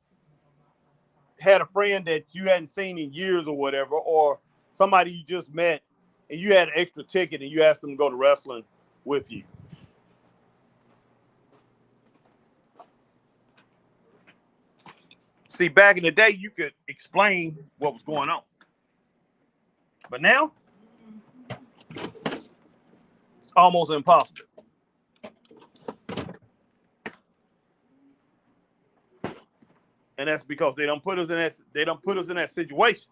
had a friend that you hadn't seen in years or whatever, or somebody you just met and you had an extra ticket and you asked them to go to wrestling with you? See, back in the day, you could explain what was going on. But now, it's almost impossible. And that's because they don't put us in that situation.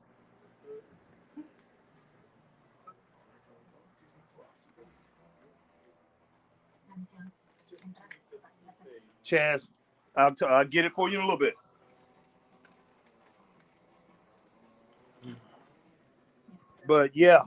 Chaz, I'll get it for you in a little bit. But yeah.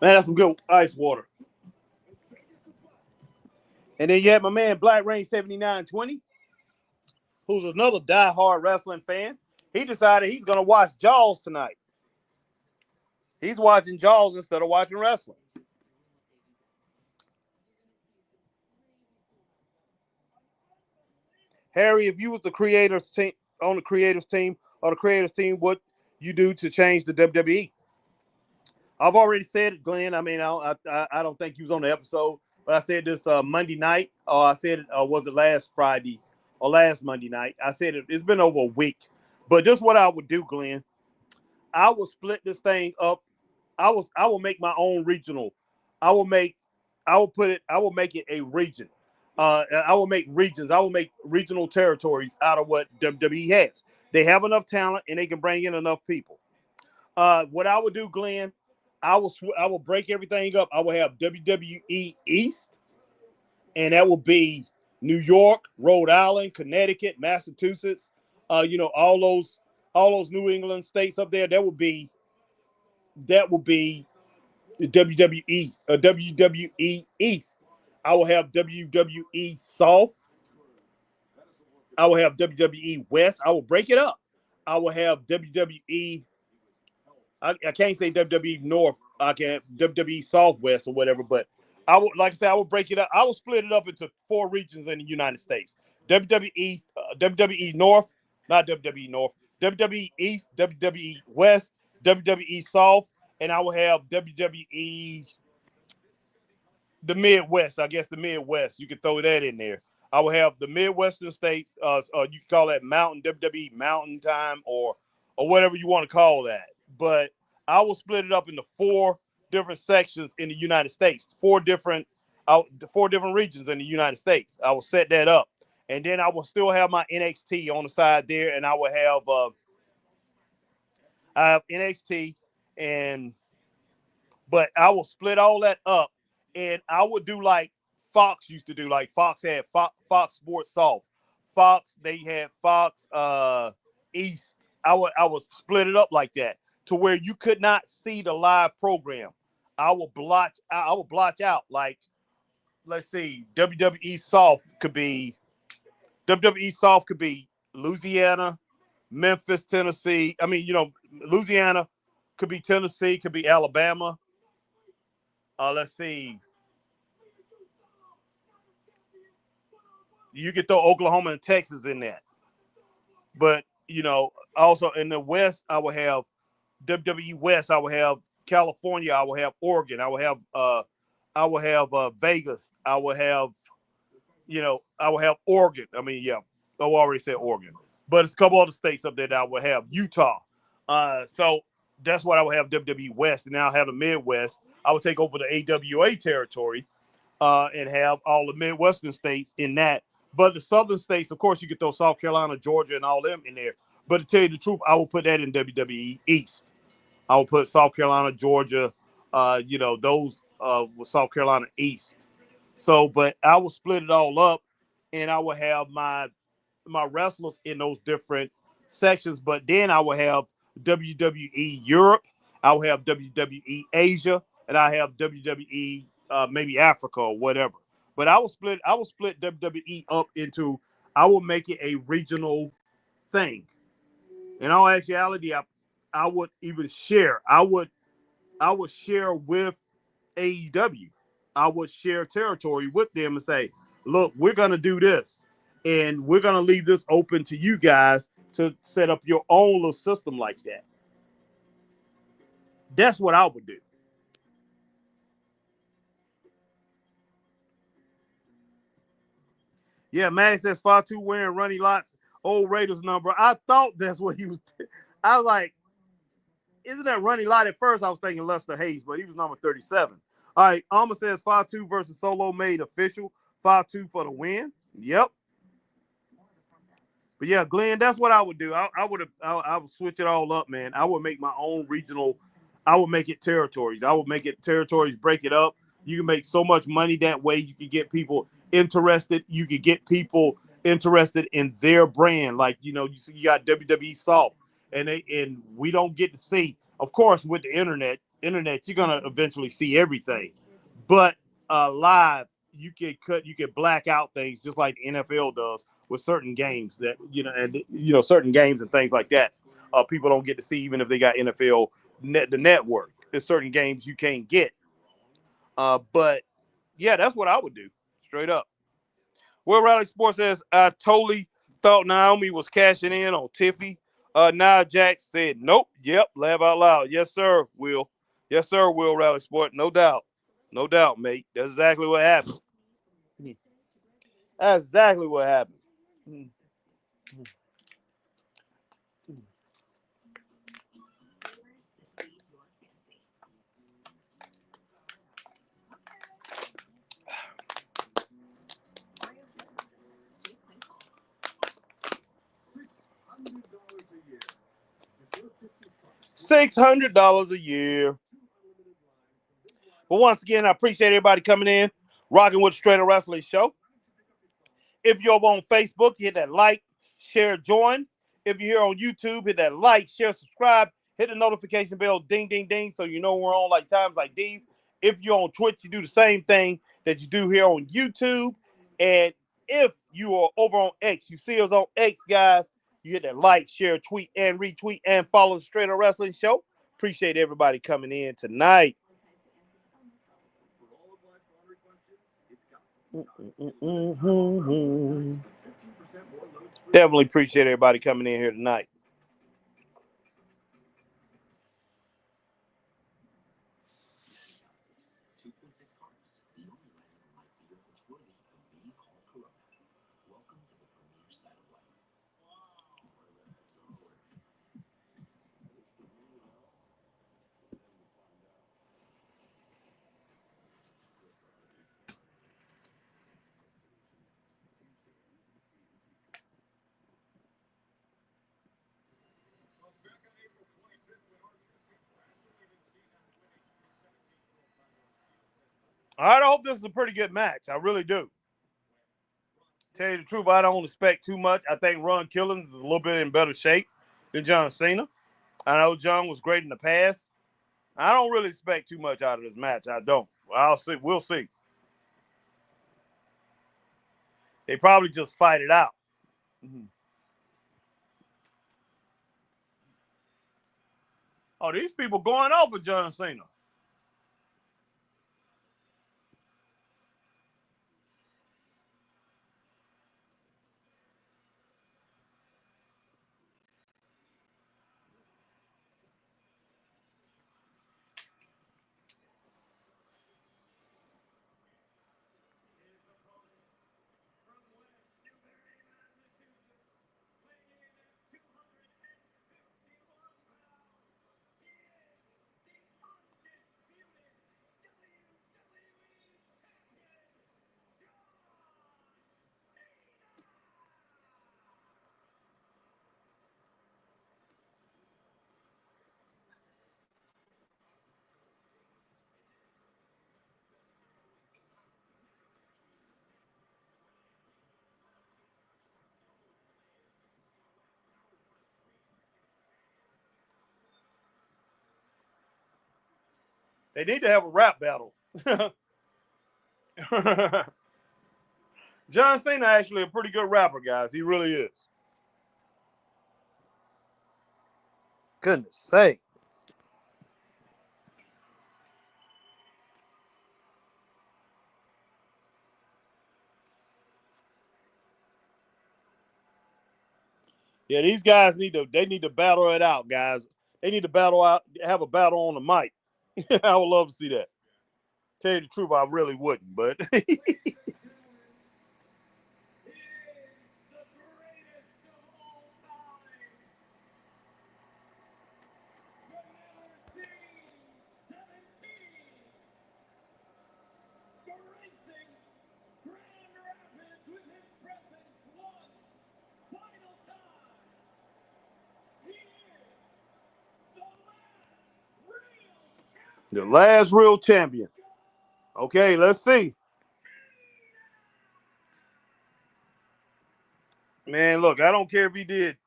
Man, that's some good ice water. And then you have my man Black Rain 7920, who's another diehard wrestling fan. He decided he's going to watch Jaws tonight. He's watching Jaws instead of watching wrestling. Harry, if you was the creators team on the creators team or the creators team, what you do to change the WWE? I've already said it, Glenn. I mean, I don't think you was on the episode, but I said this Monday night. Or I said it was it last Friday or last Monday night? I said it's been over a week. But this is what I would do, Glenn. I will split this thing up. I will make my own regional. I will make it a region. I will make regions. I will make regional territories out of what WWE has. They have enough talent and they can bring in enough people. What I would do, Glenn, I will break everything up. I will have WWE East, and that will be New York, Rhode Island, Connecticut, Massachusetts. All those New England states up there. That will be the WWE East. I will have WWE South. I will have WWE West. I will break it up. I will have WWE. I can't say WWE North. I can WWE Southwest or whatever. But I would, like I said, I will break it up. I will split it up into 4 regions in the United States: WWE North, not WWE North, WWE East, WWE West, WWE South, and I will have WWE the Midwest. I guess the Midwest. You could throw that in there. I will have the Midwestern states. You can call that Mountain WWE Mountain Time or whatever you want to call that. But I will split it up into 4 different sections in the United States. 4 different regions in the United States. I will set that up, and then I will still have my NXT on the side there, and I will have NXT but I will split all that up, and I would do like Fox used to do. Like Fox had Fox Sports South, Fox they had Fox East. I would split it up like that to where you could not see the live program. I will blotch out, like, let's see, WWE South could be Louisiana, Memphis, Tennessee. I mean, Louisiana could be Tennessee, could be Alabama. Let's see. You could throw Oklahoma and Texas in that. But, also in the West, I will have WWE West. I will have California. I will have Oregon. I will have Vegas. I will have Oregon. I mean, yeah, I already said Oregon. But it's a couple other states up there that I will have. Utah. So that's what I will have WWE West. And now I have the Midwest. I would take over the AWA territory and have all the Midwestern states in that. But the Southern states, of course, you could throw South Carolina, Georgia, and all them in there. But to tell you the truth, I will put that in WWE East. I will put South Carolina, Georgia, those with South Carolina East. So, but I will split it all up, and I will have my wrestlers in those different sections. But then I will have WWE Europe. I will have WWE Asia, and I have WWE maybe Africa or whatever. But I will split WWE up into. I will make it a regional thing. In all actuality, I would even share. I would share with AEW. I would share territory with them and say, look, we're going to do this. And we're going to leave this open to you guys to set up your own little system like that. That's what I would do. Yeah, Max says 5'2" wearing Ronnie Lott's old Raiders number. I thought that's what he was. I was like, isn't that Ronnie Lott? At first, I was thinking Lester Hayes, but he was number 37. All right, Alma says 5'2" versus Solo made official. 5'2" for the win. Yep. But yeah, Glenn, that's what I would do. I would switch it all up, man. I would make my own regional. I would make it territories. I would make it territories, break it up. You can make so much money that way. You can get people interested. You can get people interested in their brand. Like, you got WWE South, and we don't get to see. Of course, with the internet, you're gonna eventually see everything. But live, you can black out things just like the NFL does with certain games that certain games and things like that. People don't get to see even if they got NFL the network. There's certain games you can't get. But yeah, that's what I would do straight up. Will Rally Sports says, I totally thought Naomi was cashing in on Tiffy. Now Jack said, nope. Yep. Laugh out loud. Yes, sir, Will. Yes, sir, Will Rally Sport. No doubt. No doubt, mate. That's exactly what happened. That's exactly what happened. $600 a year. But once again, I appreciate everybody coming in, rocking with the Straight Up Wrestling Show. If you're on Facebook, hit that like, share, join. If you're here on YouTube, hit that like, share, subscribe, hit the notification bell, ding, ding, ding, so you know we're on like times like these. If you're on Twitch, you do the same thing that you do here on YouTube. And if you are over on X, you see us on X, guys, you hit that like, share, tweet, and retweet, and follow the Straight Up Wrestling Show. Appreciate everybody coming in tonight. Definitely appreciate everybody coming in here tonight. I hope this is a pretty good match. I really do. Tell you the truth, I don't expect too much. I think Ron Killings is a little bit in better shape than John Cena. I know John was great in the past. I don't really expect too much out of this match. I don't. I'll see. We'll see. They probably just fight it out. Oh, these people going off with John Cena. They need to have a rap battle. John Cena actually a pretty good rapper, guys. He really is. Goodness sake. Yeah, these guys need to battle it out, guys. They need to battle out, have a battle on the mic. I would love to see that. Tell you the truth, I really wouldn't, but the last real champion. Okay, let's see. Man, look, I don't care if he did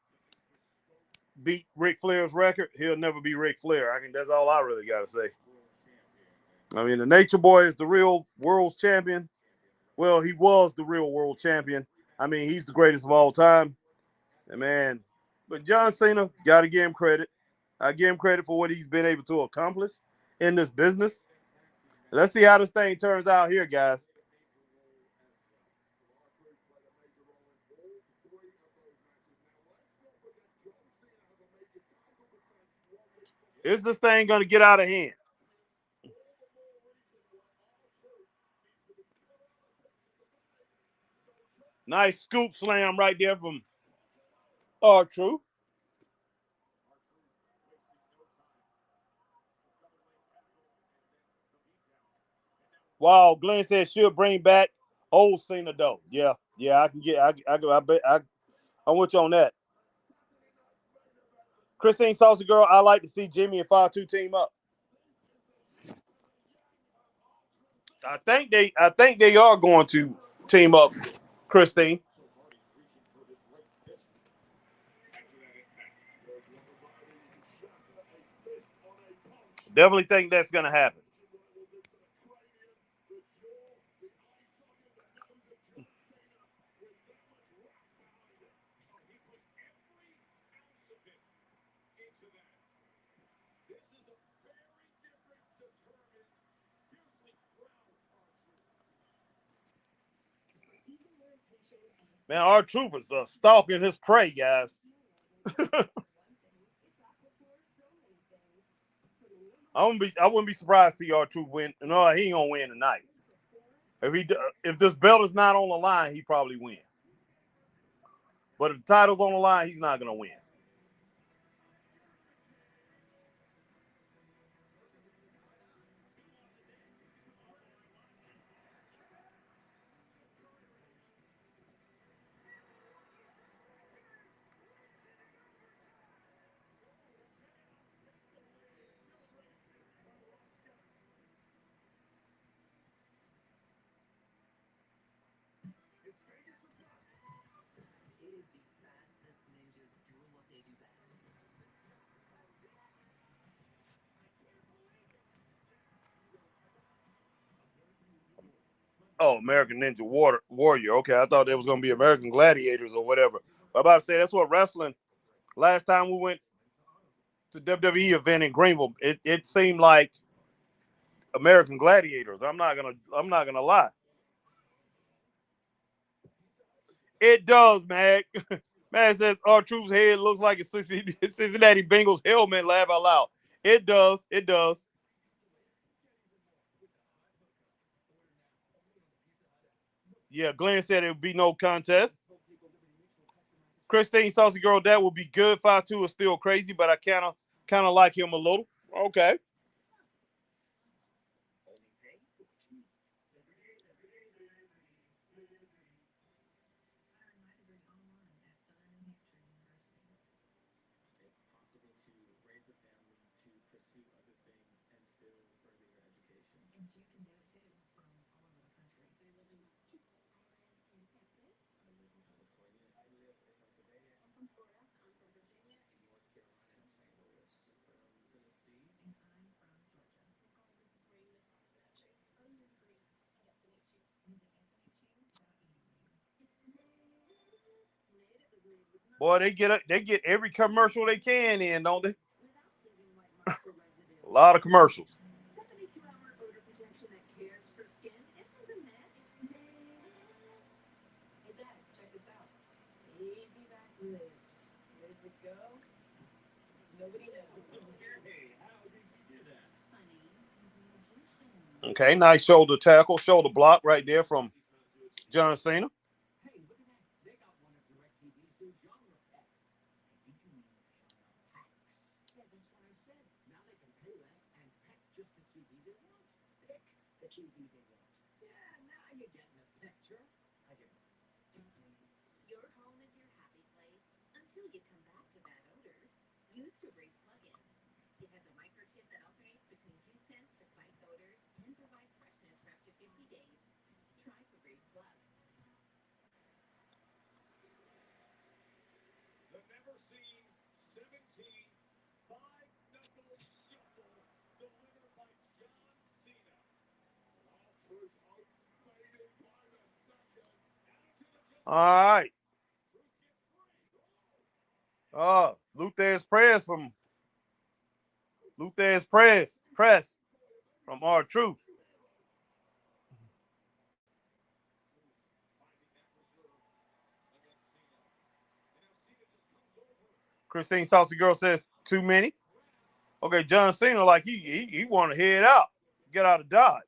beat Ric Flair's record. He'll never be Ric Flair. That's all I really got to say. I mean, the Nature Boy is the real world's champion. Well, he was the real world champion. I mean, he's the greatest of all time. And man, but John Cena, got to give him credit. I give him credit for what he's been able to accomplish in this business. Let's see how this thing turns out here, guys. Is this thing going to get out of hand? Nice scoop slam right there from R-Truth. Wow, Glenn said she'll bring back old Cena though. Yeah, I can get. I bet. I want you on that. Christine Saucy Girl, I like to see Jimmy and 5-2 team up. I think they are going to team up, Christine. Definitely think that's going to happen. Man, our troopers are stalking his prey, guys. I wouldn't be surprised to see our troop win. No, he ain't gonna win tonight. If this belt is not on the line, he probably win. But if the title's on the line, he's not gonna win. Oh, American Ninja Warrior. Okay, I thought that was gonna be American Gladiators or whatever. But I'm about to say that's what wrestling. Last time we went to WWE event in Greenville, it seemed like American Gladiators. I'm not gonna lie. It does, Mag. Man says our troops' head looks like a Cincinnati Bengals helmet. Laugh out loud. It does. It does. Yeah, Glenn said it would be no contest. Christine Saucy Girl, that would be good. 5-2 is still crazy, but I kind of like him a little. Okay. Boy, they get every commercial they can in, don't they? A lot of commercials. Okay, nice shoulder tackle, shoulder block right there from John Cena. All right. Luther's press from our truth. Christine Saucy Girl says too many. Okay, John Cena like he want to head out, get out of Dodge.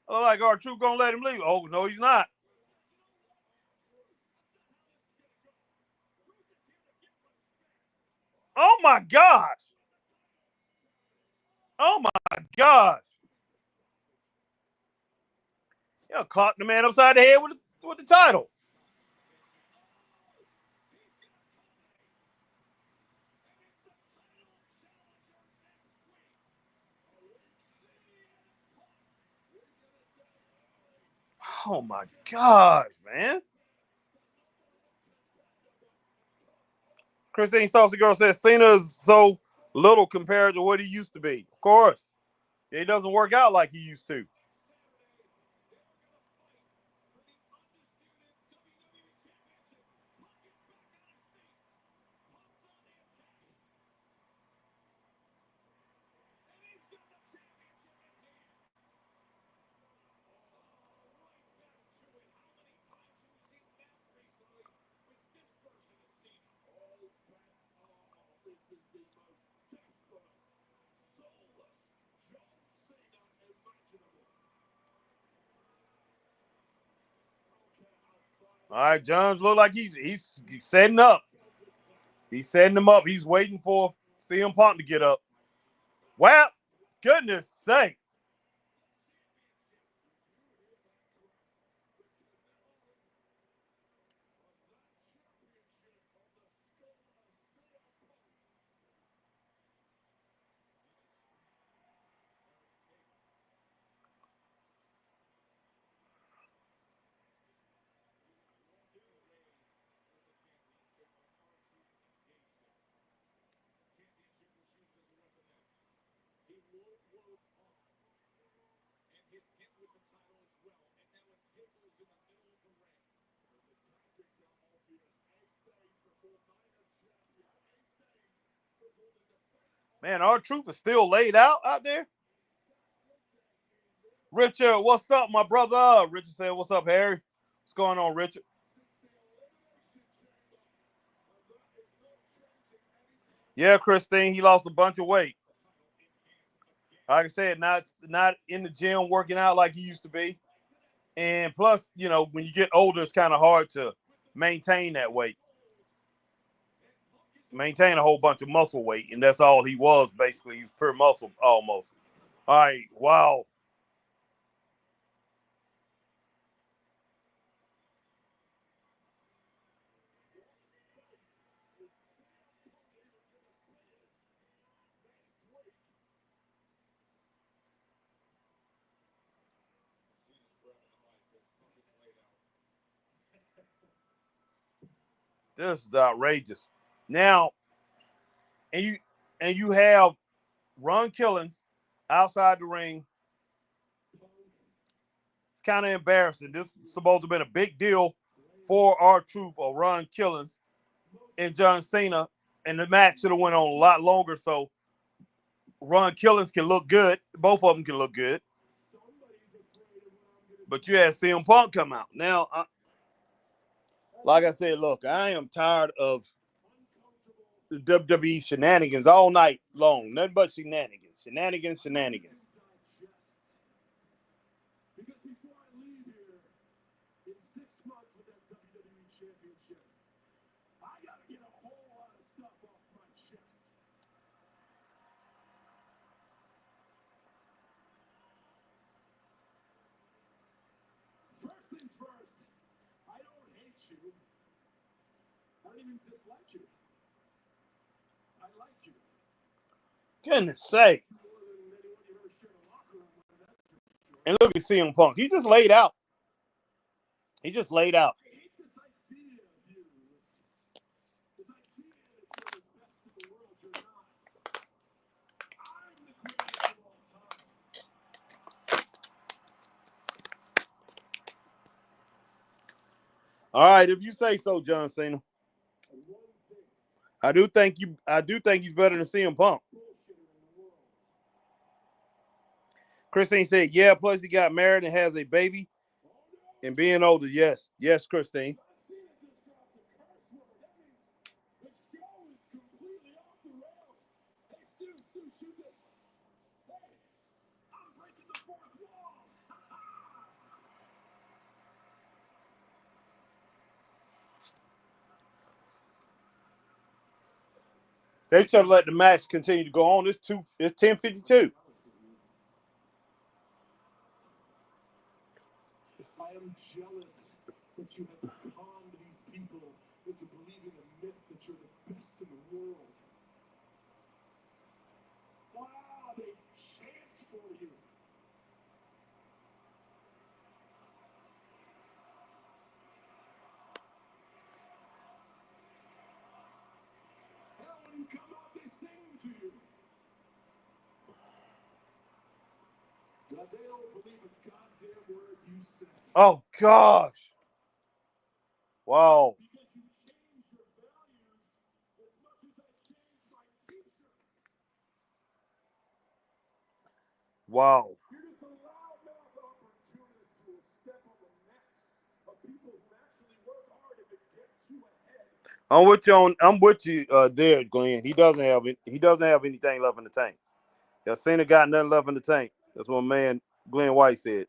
Like our truth gonna let him leave. Oh no, he's not. Oh my gosh. Oh my gosh. Yeah, caught the man upside the head with the title. Oh my gosh, man. Christine Saucy Girl says Cena is so little compared to what he used to be. Of course. It doesn't work out like he used to. All right, Jones look like he's setting up. He's setting him up. He's waiting for CM Punk to get up. Well, goodness sake. Man, R-Truth is still laid out there. Richard, what's up, my brother? Richard said, what's up, Harry? What's going on, Richard? Yeah, Christine, he lost a bunch of weight. Like I said, not in the gym working out like he used to be. And plus, you know, when you get older, it's kind of hard to maintain that weight. Maintain a whole bunch of muscle weight, and that's all he was, basically. He was pure muscle, almost. All right, wow. This is outrageous. Now, and you have Ron Killings outside the ring. It's kind of embarrassing. This is supposed to have been a big deal for R-Truth or Ron Killings and John Cena, and the match should have went on a lot longer so Ron Killings can look good. Both of them can look good. But you had CM Punk come out. Now, like I said, look, I am tired of the WWE shenanigans all night long. Nothing but shenanigans. Shenanigans. Because before I leave here, in 6 months with that WWE Championship, I gotta get a whole lot of stuff off my chest. First things first, I don't hate you. I don't even dislike you. I like you. Goodness sake. More than anyone you ever shared a locker room with, that's for sure. And look at CM Punk. He just laid out. He just laid out. I hate this idea of you. This idea that you're the best in the world. You're not. I'm the greatest of all time. All right, if you say so, John Cena. And one thing, I do think he's better than CM Punk. bullshit in the world. Christine said, yeah, plus he got married and has a baby. And being older, yes. Yes, Christine. Cena just dropped a curse word. That means the show is completely off the rails. Hey, Stu, shoot this. Hey, I'm breaking the fourth wall. They should have let the match continue to go on. It's 10:52. am jealous that you have conned these people into believing a myth that you're the best in the world. Wow, they chant for you. Hell, when you come out, they sing to you. But they don't believe a goddamn word you say. Oh gosh. Wow. Because you change your values as much as I change my t-shirts. Wow. You're just a loudmouth opportunist who will step on the necks of people who actually work hard if it gets you ahead. I'm with you there, Glenn. He doesn't have anything left in the tank. Cena got nothing left in the tank. That's what man Glenn White said.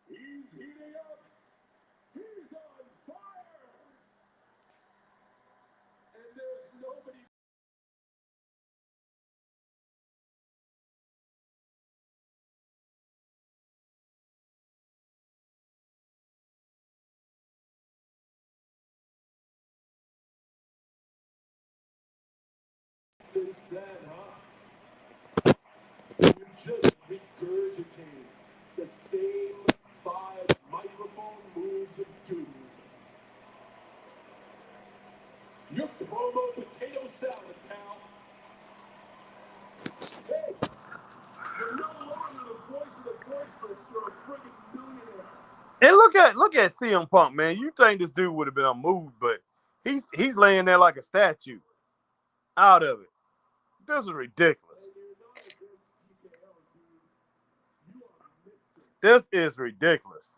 He's heating up. He's on fire. And there's nobody. Since then, huh? You just regurgitated the same 5 microphone moves of doom. You're promo potato salad, pal. Hey, you're no longer the voice of the voiceless. You're a friggin' millionaire. And look at CM Punk, man. You think this dude would have been unmoved, but he's laying there like a statue. Out of it. This is ridiculous. This is ridiculous.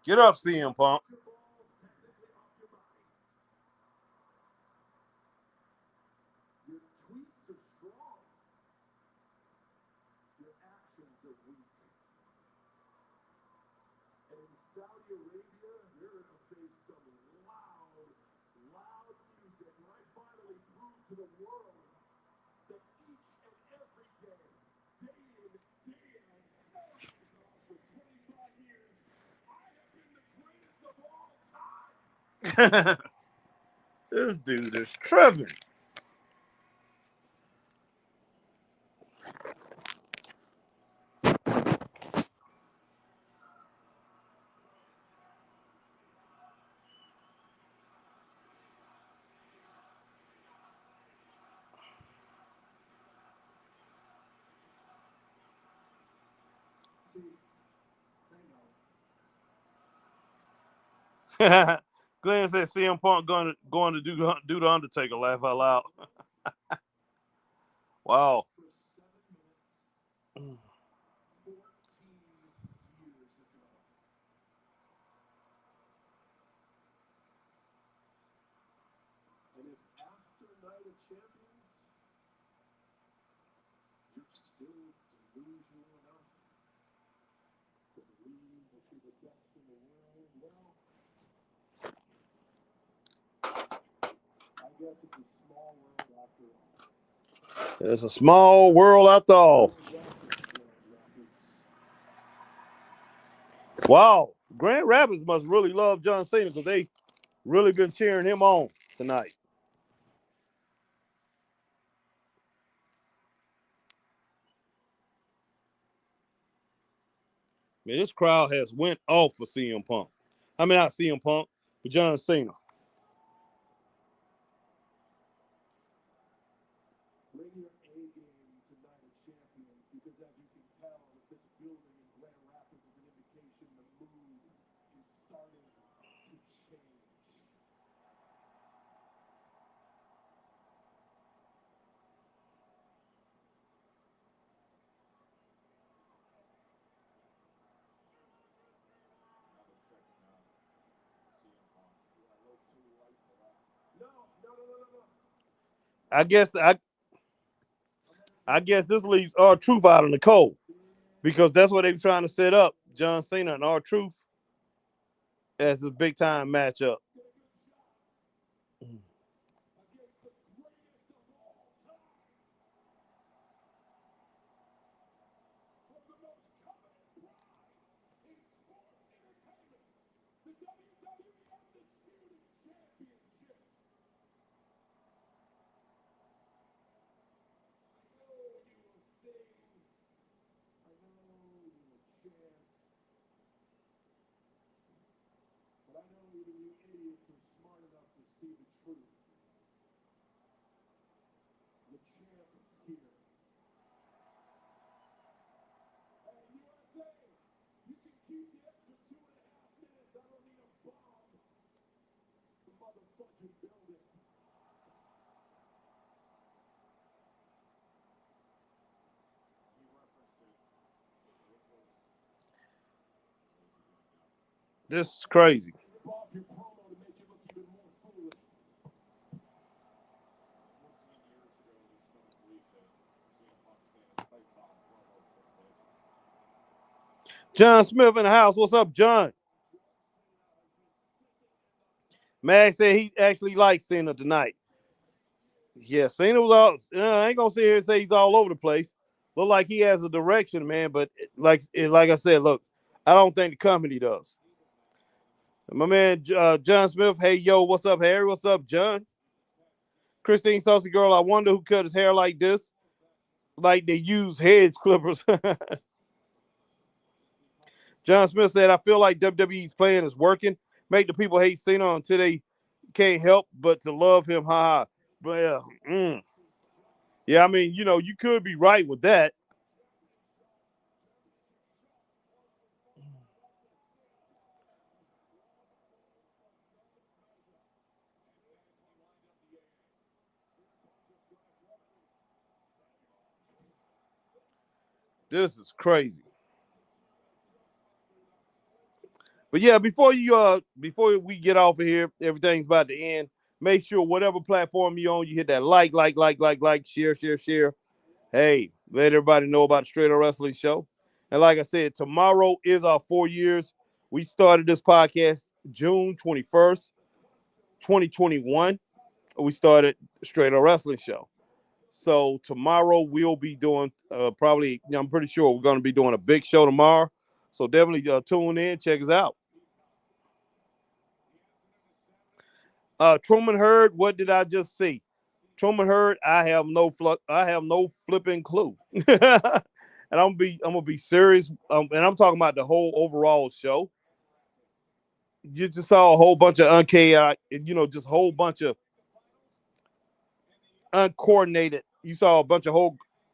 Get up, CM Punk. Your tweets are strong. Your actions are weak. And in Saudi Arabia, you're going to face some loud music. And I finally proved to the world that each and every day, day in, day out, for 25 years, I have been the greatest of all time. This dude is tripping. Glenn said CM Punk going to do the Undertaker. Laugh out loud. Wow. For 7 minutes, 14 years ago. And if after Night of Champions, you're still delusional enough to believe that you're the best in the world, well, I guess it's a small world after all. It's a small world after all. Wow. Grand Rapids must really love John Cena because they really been cheering him on tonight. Man, this crowd has went off for CM Punk. I mean, not CM Punk, but John Cena. Bring your A game to Night of Champions because as you can tell, that this building in Grand Rapids is an indication the mood is starting to change. No. I guess this leaves our truth out in the cold. because that's what they were trying to set up John Cena and R-Truth as this big time matchup. But I know even you idiots are smart enough to see the truth. The champ is here. Hey, USA, you can keep the extra 2.5 minutes. I don't need a bomb. The motherfucking building. He referenced it. This is crazy. Rip off your promo to make you look even more foolish. 14 years ago, there's no belief that CM Punk fans played bomb promos like this. John Smith in the house. What's up, John? Mag said he actually likes Cena tonight. Yeah, Cena was all. I ain't gonna sit here and say he's all over the place. Look like he has a direction, man. But like I said, look, I don't think the company does. My man John Smith. Hey, yo, what's up, Harry? What's up, John? Christine Saucy Girl. I wonder who cut his hair like this. Like they use hedge clippers. John Smith said, I feel like WWE's plan is working. Make the people hate Cena until they can't help but to love him. Ha ha. But yeah, I mean, you could be right with that. This is crazy. But yeah, before we get off of here, everything's about to end. Make sure whatever platform you're on, you hit that like, share. Hey, let everybody know about the Straight Up Wrestling Show. And like I said, tomorrow is our 4 years. We started this podcast June 21st, 2021. We started Straight Up Wrestling Show. So tomorrow we'll be doing probably, I'm pretty sure we're going to be doing a big show tomorrow. So definitely tune in, check us out. Truman Hurd, what did I just see? Truman Hurd, I have no flipping clue. And I'm gonna be serious. And I'm talking about the whole overall show. You just saw a whole bunch of unchaotic, just a whole bunch of uncoordinated. You saw a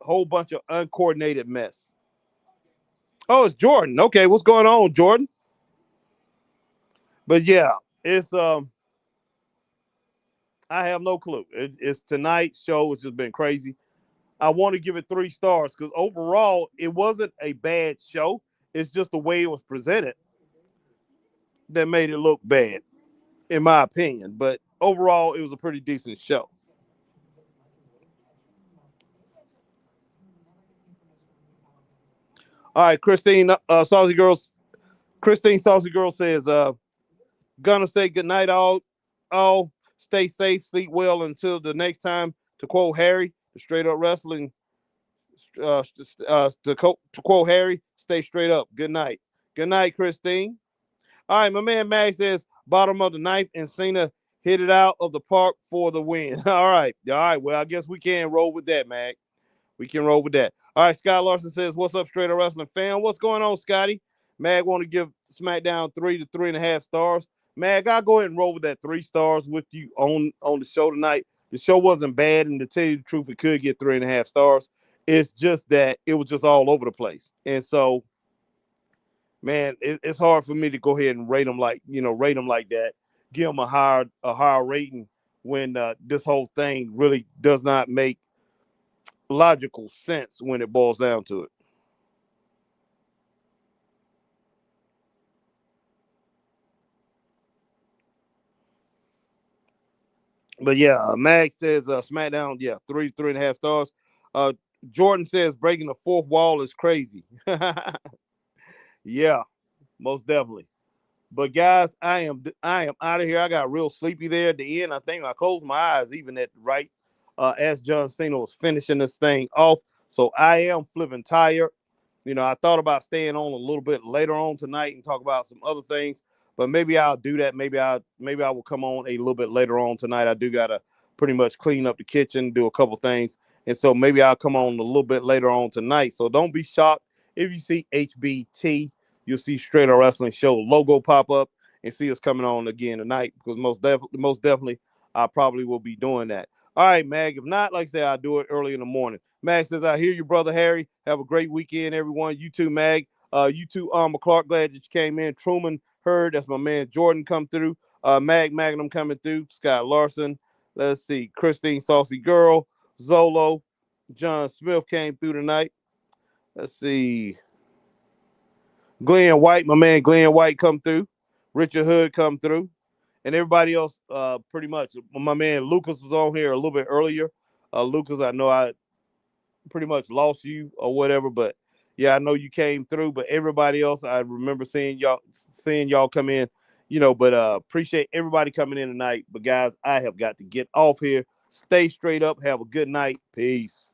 whole bunch of uncoordinated mess. Oh, it's Jordan. Okay, what's going on, Jordan? But yeah, it's I have no clue. It's tonight's show. It's just been crazy. I want to give it 3 stars because overall it wasn't a bad show. It's just the way it was presented that made it look bad, in my opinion. But overall, it was a pretty decent show. All right, Christine Saucy Girl says, gonna say goodnight all stay safe, sleep well until the next time. To quote Harry, the Straight Up Wrestling, to quote Harry, stay straight up. Good night. Good night, Christine. All right, my man Max says bottom of the ninth and Cena hit it out of the park for the win. All right. Well, I guess we can roll with that, Mac. We can roll with that. All right, Scott Larson says, what's up, Straight Up Wrestling fan? What's going on, Scotty? Mag want to give SmackDown 3 to 3.5 stars. Mag, I'll go ahead and roll with that 3 stars with you on the show tonight. The show wasn't bad, and to tell you the truth, it could get 3.5 stars. It's just that it was just all over the place. And so, man, it's hard for me to go ahead and rate them like that. Give them a higher rating when this whole thing really does not make logical sense when it boils down to it. But yeah, Mag says SmackDown, yeah, 3.5 stars. Jordan says breaking the fourth wall is crazy. Yeah, most definitely. But guys, I am out of here. I got real sleepy there at the end. I think I closed my eyes even at right as John Cena was finishing this thing off. So I am flipping tired. I thought about staying on a little bit later on tonight and talk about some other things, but maybe I'll do that. Maybe I will come on a little bit later on tonight. I do gotta pretty much clean up the kitchen, do a couple things, and so maybe I'll come on a little bit later on tonight. So don't be shocked if you see HBT. You'll see Straight Up Wrestling Show logo pop up and see us coming on again tonight because most definitely I probably will be doing that. All right, Mag. If not, like I said, I'll do it early in the morning. Mag says, I hear you, brother Harry. Have a great weekend, everyone. You too, Mag. You too, McClark. Glad that you came in. Truman Heard. That's my man Jordan come through. Magnum coming through. Scott Larson. Let's see. Christine Saucy Girl. Zolo. John Smith came through tonight. Let's see. Glenn White, my man Glenn White come through. Richard Hood come through. And everybody else, pretty much. My man Lucas was on here a little bit earlier. Lucas, I know I pretty much lost you or whatever, but yeah, I know you came through. But everybody else, I remember seeing y'all come in, But appreciate everybody coming in tonight. But guys, I have got to get off here. Stay straight up. Have a good night. Peace.